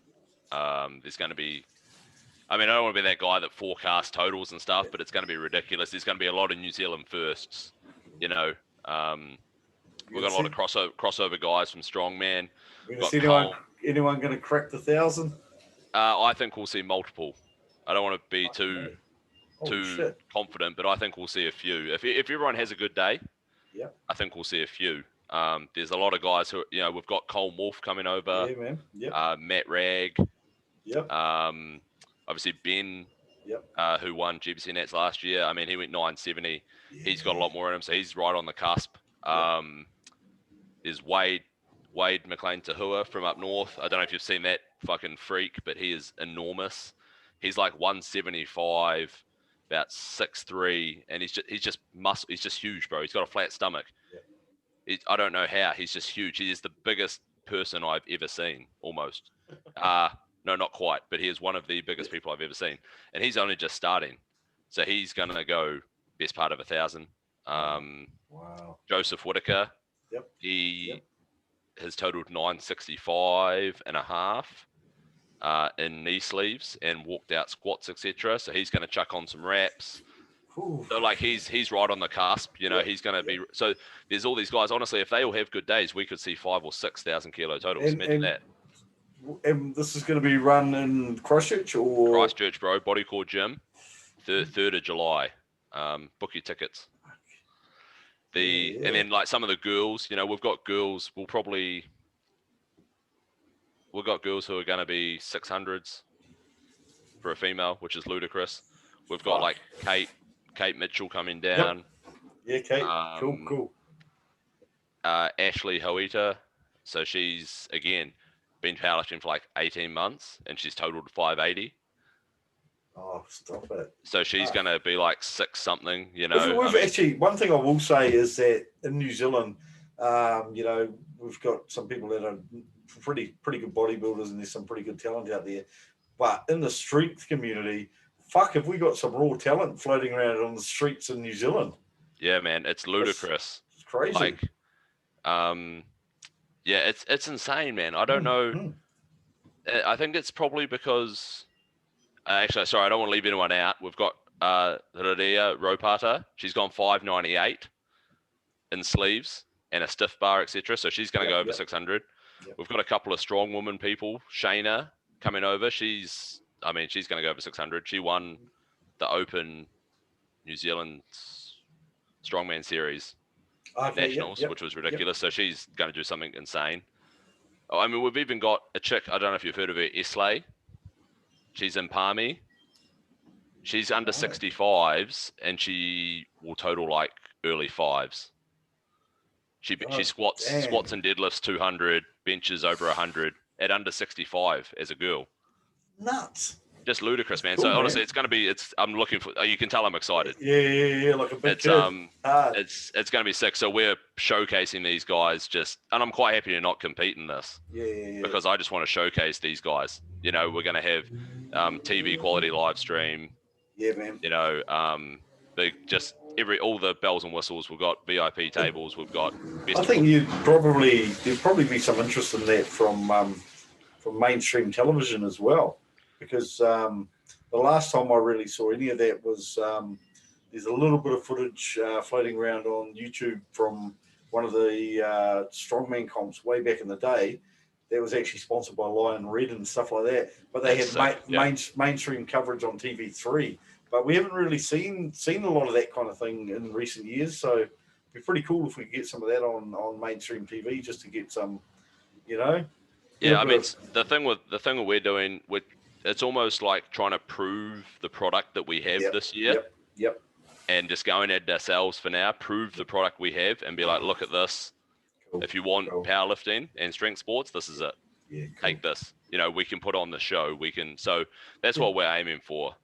There's going to be, I don't want to be that guy that forecasts totals and stuff, but it's going to be ridiculous. There's going to be a lot of New Zealand firsts, We've got a lot of crossover guys from Strongman. Anyone going to crack the 1,000? I think we'll see multiple. I don't want to be too confident, but I think we'll see a few. If everyone has a good day, I think we'll see a few. There's a lot of guys who, we've got Cole Wolf coming over. Yeah, man. Yep. Matt Ragg. Yep. Obviously Ben, Yep. Who won GBC Nats last year. He went 970. Yeah. He's got a lot more in him, so he's right on the cusp. There's Wade McLean Tahua from up north. I don't know if you've seen that fucking freak, but he is enormous. He's like 175, about 6'3", and he's just muscle. He's just huge, bro. He's got a flat stomach. Yeah. I don't know how. He's just huge. He is the biggest person I've ever seen, almost. No, not quite, but he is one of the biggest people I've ever seen, and he's only just starting. So he's gonna go best part of 1,000. Wow. Joseph Whitaker. Yep. He has totaled 965 and a half in knee sleeves and walked out squats, etc. So he's going to chuck on some reps. Ooh. So like he's right on the cusp, he's going to be. So there's all these guys. Honestly, if they all have good days, we could see 5,000 or 6,000 kilo totals. Imagine that. And this is going to be run in Christchurch or Christchurch, bro. Bodycore Gym, 3rd of July. Book your tickets. And then like some of the girls, we've got girls. We've got girls who are going to be 600s for a female, which is ludicrous. We've got like Kate Mitchell coming down. Yep. Yeah, Kate. Cool. Ashley Hoita. So she's again been powerlifting for like 18 months, and she's totaled 580. Oh, stop it. So she's going to be like 6 something, Actually, one thing I will say is that in New Zealand, we've got some people that are pretty good bodybuilders, and there's some pretty good talent out there. But in the strength community, have we got some raw talent floating around on the streets in New Zealand? Yeah, man, it's ludicrous. It's crazy. Like, it's insane, man. I don't know. I think it's probably because... actually, sorry, I don't want to leave anyone out. We've got Raria Ropata. She's gone 598 in sleeves and a stiff bar, etc. So she's going to go over 600. Yep. We've got a couple of strong woman people. Shayna coming over. She's going to go over 600. She won the Open New Zealand Strongman Series Nationals, which was ridiculous. So she's going to do something insane. We've even got a chick. I don't know if you've heard of her, Esley. She's in Palmy. She's under 65s, and she will total like early 5s. She squats and deadlifts 200, benches over 100 at under 65 as a girl. Nuts. just ludicrous, man. Cool, So man. honestly, I'm looking for. You can tell I'm excited. Yeah, like a big It's kid. it's going to be sick. So we're showcasing these guys and I'm quite happy to not compete in this. Yeah. Because I just want to showcase these guys. You know, we're going to have TV quality live stream. Yeah, man. You know, all the bells and whistles. We've got VIP tables. We've got. I think there'd probably be some interest in that from mainstream television as well, because the last time I really saw any of that was there's a little bit of footage floating around on YouTube from one of the strongman comps way back in the day. That was actually sponsored by Lion Red and stuff like that. But they had mainstream coverage on TV3. But we haven't really seen a lot of that kind of thing in recent years. So it'd be pretty cool if we could get some of that on mainstream TV, just to get some, you know. Yeah, I mean, the thing that we're doing, it's almost like trying to prove the product that we have this year. Yep. And just going at ourselves for now, prove the product we have, and be like, look at this. Cool. If you want powerlifting and strength sports, this is it. Yeah, cool. Take this. You know, we can put on the show. So that's what we're aiming for.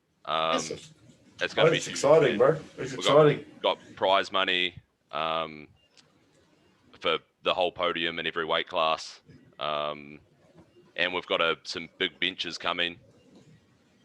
It's going to be exciting, bro. It's exciting. Got prize money for the whole podium in every weight class. And we've got some big benches coming.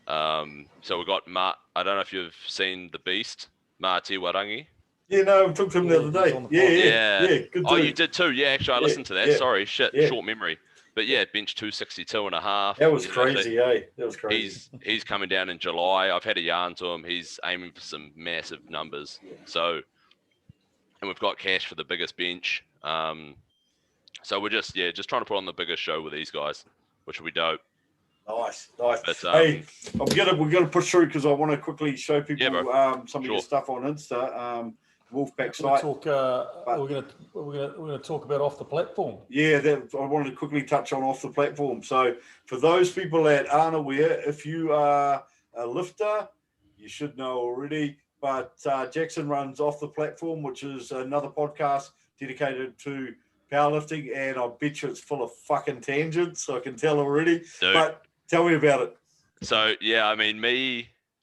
So we've got I don't know if you've seen the Beast, Marti Warangi. Yeah, no, I talked to him the other day. Yeah. Good dude. Oh, you did too. Yeah, actually, I listened to that. Yeah. Sorry, short memory. But yeah, bench 262 and a half. That was crazy, That was crazy. He's coming down in July. I've had a yarn to him. He's aiming for some massive numbers. So, and we've got cash for the biggest bench. So we're just trying to put on the biggest show with these guys, which will be dope. Nice. But, hey, we're gonna push through because I want to quickly show people some of your stuff on Insta. Wolfpack site. We're going to talk about off the platform. Yeah, I wanted to quickly touch on off the platform. So for those people that aren't aware, if you are a lifter, you should know already. But Jackson runs Off the Platform, which is another podcast dedicated to powerlifting, and I bet you it's full of fucking tangents. I can tell already. Dude. But tell me about it. So yeah, I mean,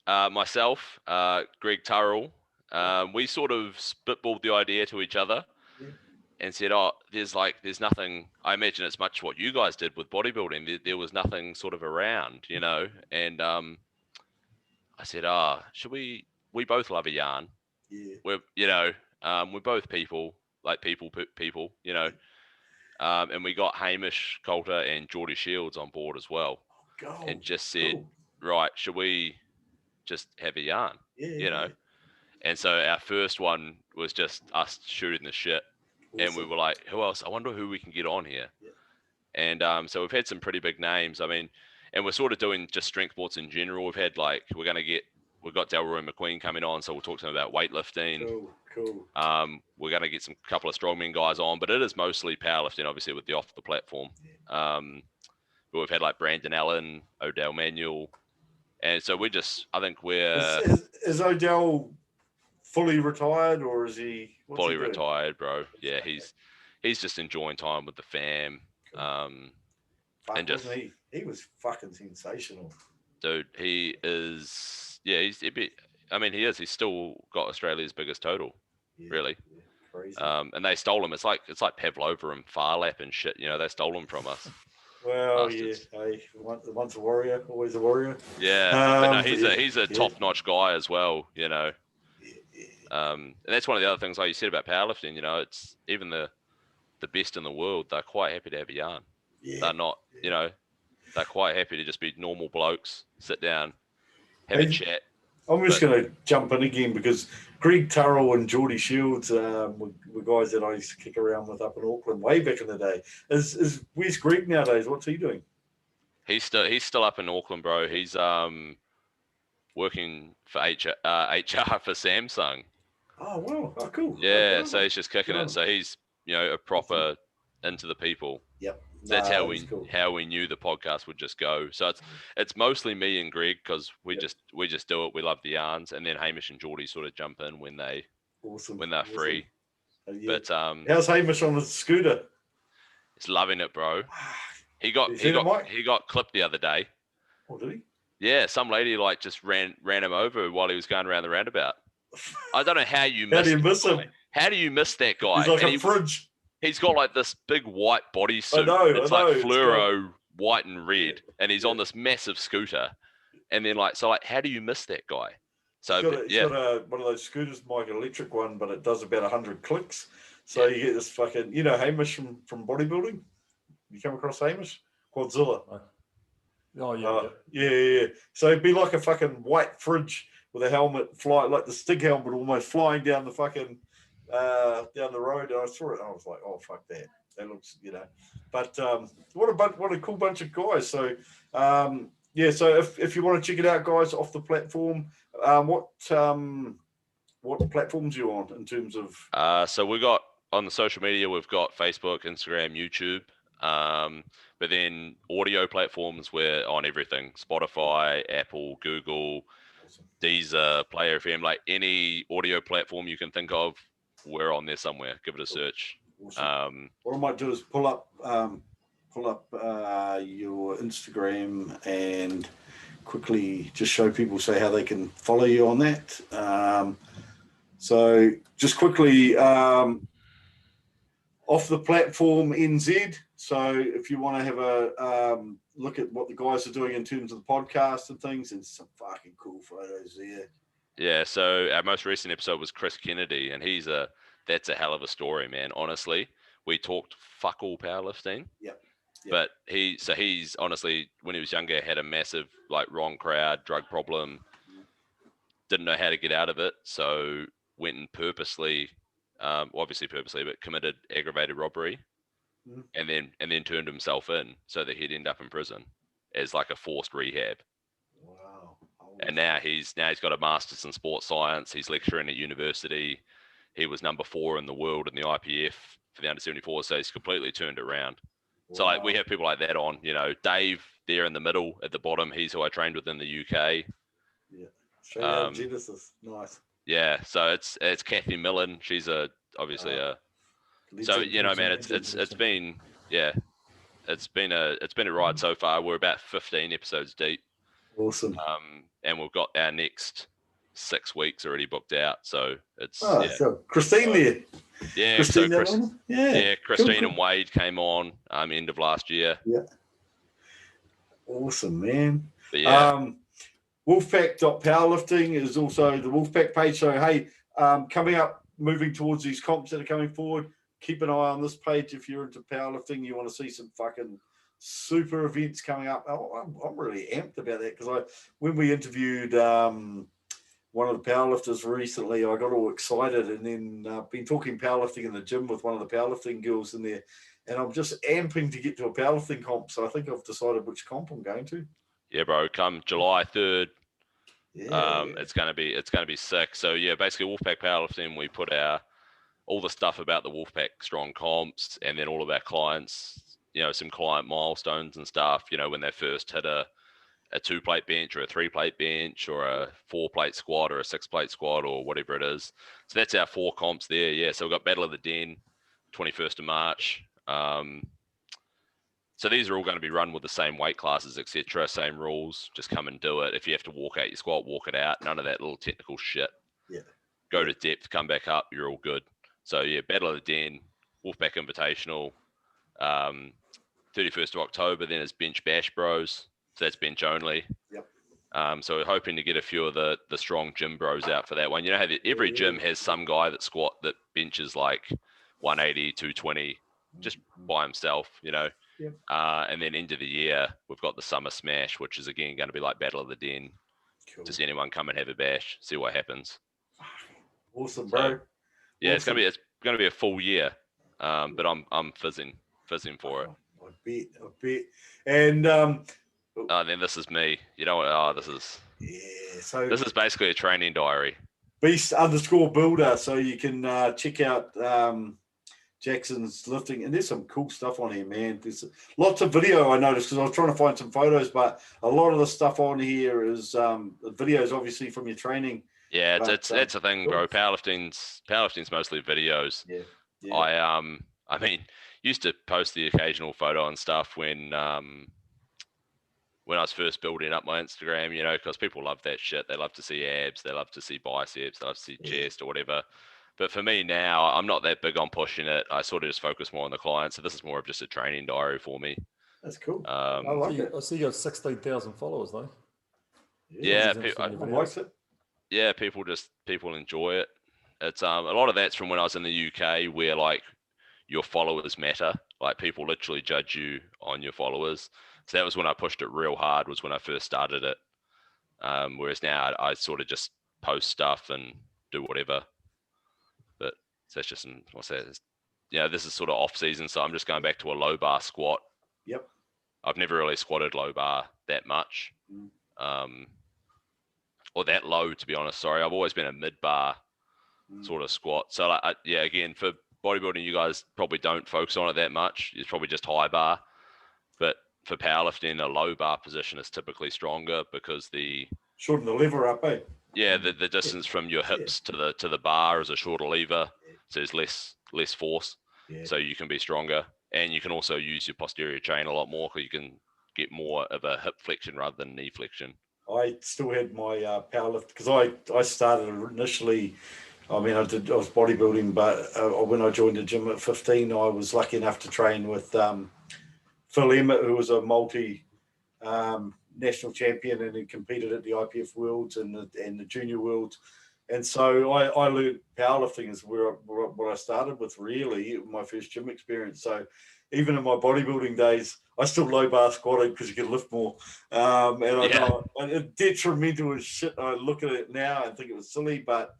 myself, Greg Turrell. We sort of spitballed the idea to each other and said, there's nothing, I imagine it's much what you guys did with bodybuilding. There was nothing sort of around, you know? And I said, we both love a yarn. Yeah. We're both people, like people, you know? And we got Hamish Coulter and Geordie Shields on board as well. And just said, right, should we just have a yarn, you know? And so our first one was just us shooting the shit. Awesome. And we were like, who else? I wonder who we can get on here. Yeah. And so we've had some pretty big names. I mean, and we're sort of doing just strength sports in general. We've got Delroy McQueen coming on, so we'll talk to him about weightlifting. Cool. We're going to get some couple of strongman guys on, but it is mostly powerlifting, obviously, with the Off the Platform. Yeah. But we've had like Brandon Allen, Odell Manuel. And so I think we're... Is Odell fully retired, or is he fully retired, bro? Yeah, he's just enjoying time with the fam. And just he was fucking sensational, dude. He is. Yeah, he's a bit. I mean, he is. He's still got Australia's biggest total, really. Yeah, crazy. And they stole him. It's like Pavlova and Farlap and shit. You know, they stole him from us. Well, bastards. Yeah. Hey, once a warrior, always a warrior. Yeah, but no, he's a top-notch guy as well. You know. And that's one of the other things, like you said about powerlifting, you know, it's even the best in the world, they're quite happy to have a yarn. Yeah. They're not, you know, they're quite happy to just be normal blokes, sit down, have a chat. I'm just going to jump in again because Greg Turrell and Geordie Shields were guys that I used to kick around with up in Auckland way back in the day. Where's Greg nowadays? What's he doing? He's still up in Auckland, bro. He's working for HR for Samsung. Oh, wow. Oh, cool. Yeah, so he's just kicking it. So he's, you know, a proper into the people. Yep. That's how we knew the podcast would just go. So it's mostly me and Greg because we just do it. We love the yarns, and then Hamish and Geordie sort of jump in when they're free. Yeah. But how's Hamish on the scooter? He's loving it, bro. He got clipped the other day. Oh, did he? Yeah, some lady like just ran him over while he was going around the roundabout. I don't know how you How missed do you that miss guy. him? How do you miss that guy? He's like And a fridge. he's got like this big white bodysuit. I It's know. like It's fluoro white and red, and he's Yeah. on this massive scooter. And then like how do you miss that guy? So He's got one of those scooters, Mike, an electric one, but it does about 100 clicks. So you get this fucking, Hamish from bodybuilding. You come across Hamish? Quadzilla. Oh yeah, Yeah. So it'd be like a fucking white fridge with a helmet like the Stig helmet, almost flying down the fucking down the road. And I saw it, and I was like, oh fuck that. That looks, But what a cool bunch of guys. So so if you want to check it out, guys, off the platform, what platforms are you on in terms of? So we got on the social media, we've got Facebook, Instagram, YouTube. But then audio platforms, we're on everything: Spotify, Apple, Google, Awesome. Deezer, Player FM, like any audio platform you can think of, we're on there somewhere. Give it a search. Awesome. What I might do is pull up your Instagram and quickly just show people, say how they can follow you on that. So just quickly, off the platform NZ. So if you want to have a look at what the guys are doing in terms of the podcast and things, there's some fucking cool photos there. Yeah. So our most recent episode was Chris Kennedy, and that's a hell of a story, man. Honestly, we talked fuck all powerlifting. Yep. But he's honestly, when he was younger, had a massive wrong crowd, drug problem, didn't know how to get out of it, so went and obviously purposely, but committed aggravated robbery, and then turned himself in so that he'd end up in prison as like a forced rehab. Wow. And now he's got a master's in sports science. He's lecturing at university. He was number 4 in the world in the IPF for the under 74, so he's completely turned around. So we have people like that on, Dave there in the middle at the bottom. He's who I trained with in the UK. Yeah. Show out Genesis. Nice. Yeah. So it's Kathy Millen. She's obviously a. So man, it's been a ride so far. We're about 15 episodes deep. Awesome. And we've got our next 6 weeks already booked out. So it's so Christine there. Yeah, Christine, Christine cool. and Wade came on end of last year. Yeah. Awesome, man. But yeah. Wolfpack.powerlifting is also the Wolfpack page. So hey, coming up, moving towards these comps that are coming forward, keep an eye on this page if you're into powerlifting. You want to see some fucking super events coming up. I'm really amped about that because when we interviewed one of the powerlifters recently, I got all excited, and then been talking powerlifting in the gym with one of the powerlifting girls in there, and I'm just amping to get to a powerlifting comp. So I think I've decided which comp I'm going to. Yeah, bro. Come July 3rd. Yeah. It's gonna be sick. So yeah, basically Wolfpack Powerlifting, we put all the stuff about the Wolfpack strong comps, and then all of our clients, some client milestones and stuff. When they first hit a 2-plate bench or a 3-plate bench or a 4-plate squat or a 6-plate squat or whatever it is. So that's our 4 comps there. Yeah. So we've got Battle of the Den, 21st of March. So these are all going to be run with the same weight classes, etc. Same rules. Just come and do it. If you have to walk out your squat, walk it out. None of that little technical shit. Yeah. Go to depth, come back up. You're all good. So yeah, Battle of the Den, Wolfpack Invitational, 31st of October. Then it's Bench Bash Bros. So that's bench only. Yep. So we're hoping to get a few of the strong gym bros out for that one. How every gym has some guy that benches like 180, 220 just by himself, Yep. And then end of the year, we've got the Summer Smash, which is again going to be like Battle of the Den. Cool. Just anyone come and have a bash, see what happens. Awesome, bro. So, yeah, awesome. it's gonna be a full year. But I'm fizzing for it. I bet. And then this is me. You know what? This is basically a training diary. Beast_builder. So you can check out Jackson's lifting, and there's some cool stuff on here, man. There's lots of video I noticed because I was trying to find some photos, but a lot of the stuff on here is videos, obviously from your training. Yeah, that's the thing, bro. Powerlifting's mostly videos. Yeah. I mean, used to post the occasional photo and stuff when when I was first building up my Instagram, you know, because people love that shit. They love to see abs, they love to see biceps, they love to see chest or whatever. But for me now, I'm not that big on pushing it. I sort of just focus more on the client. So this is more of just a training diary for me. That's cool. I like it. I see you got 16,000 followers though. Yeah, people enjoy it. It's a lot of that's from when I was in the UK, where like your followers matter. Like people literally judge you on your followers. So that was when I pushed it real hard. Was when I first started it. Whereas now I sort of just post stuff and do whatever. But so that's just what's that? Yeah, this is sort of off season, so I'm just going back to a low bar squat. Yep. I've never really squatted low bar that much. Or that low, to be honest. Sorry, I've always been a mid bar sort of squat. So like, yeah, again, for bodybuilding, you guys probably don't focus on it that much. It's probably just high bar. But for powerlifting, a low bar position is typically stronger because shorten the lever up, eh? Yeah, the distance from your hips to the bar is a shorter lever, so there's less force. So you can be stronger, and you can also use your posterior chain a lot more because you can get more of a hip flexion rather than knee flexion. I still had my powerlift because I started initially. I mean, I was bodybuilding, but when I joined the gym at 15, I was lucky enough to train with Phil Emmett, who was a multi national champion, and he competed at the IPF Worlds and the Junior Worlds. And so I learned powerlifting is what I started with, really, my first gym experience. So even in my bodybuilding days, I still low bar squatted because you could lift more. And I know it's detrimental as shit. I look at it now and think it was silly, but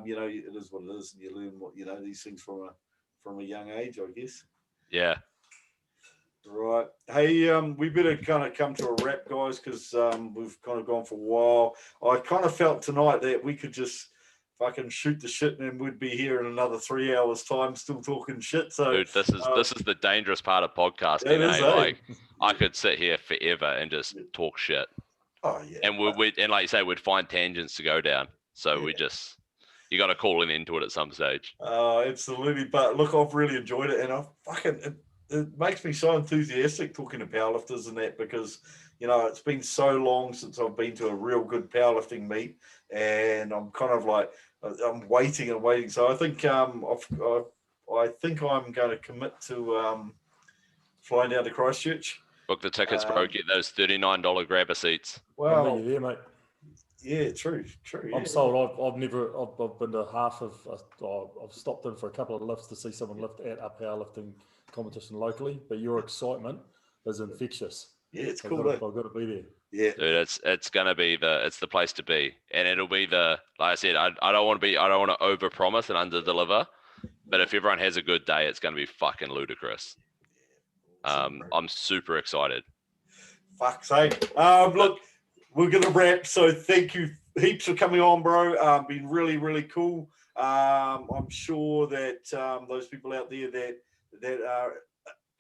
you know, it is what it is, and you learn what these things from a young age, I guess. Yeah. Right. Hey, we better kind of come to a wrap, guys, because we've kind of gone for a while. I kind of felt tonight that we could just fucking shoot the shit, and then we'd be here in another 3 hours' time, still talking shit. So, dude, this is the dangerous part of podcasting. Like, I could sit here forever and just talk shit. Oh yeah. And and like you say, we'd find tangents to go down. So you got to call an end to it at some stage. Absolutely. But look, I've really enjoyed it, and it makes me so enthusiastic talking to powerlifters and that, because it's been so long since I've been to a real good powerlifting meet, and I'm kind of like I'm waiting. So I think I think I'm going to commit to flying down to Christchurch. Book the tickets, bro. Get those $39 grabber seats. Well, I'll meet you there, mate. Yeah, true. I'm sold. I've been to half of. I've stopped in for a couple of lifts to see someone lift at a powerlifting competition locally. But your excitement is infectious. Yeah, it's cool. I've got to be there. Yeah, dude, it's gonna be it's the place to be, and it'll be like I said, I don't want to overpromise and underdeliver, but if everyone has a good day, it's gonna be fucking ludicrous. I'm super excited. Fuck's sake. Look, we're gonna wrap. So thank you heaps for coming on, bro. Been really, really cool. I'm sure that those people out there that are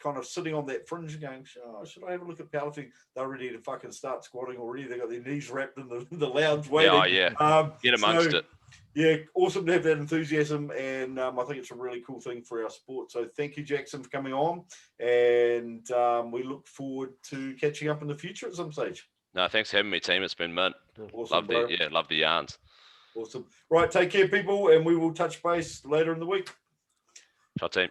kind of sitting on that fringe going, should I have a look at powerlifting? They're ready to fucking start squatting already. They got their knees wrapped in the lounge waiting. Get amongst it. Yeah, awesome to have that enthusiasm, and I think it's a really cool thing for our sport. So thank you, Jackson, for coming on, and we look forward to catching up in the future at some stage. No, thanks for having me, team. It's been mint. Awesome, love the yarns. Awesome. Right, take care, people, and we will touch base later in the week. Ciao, team.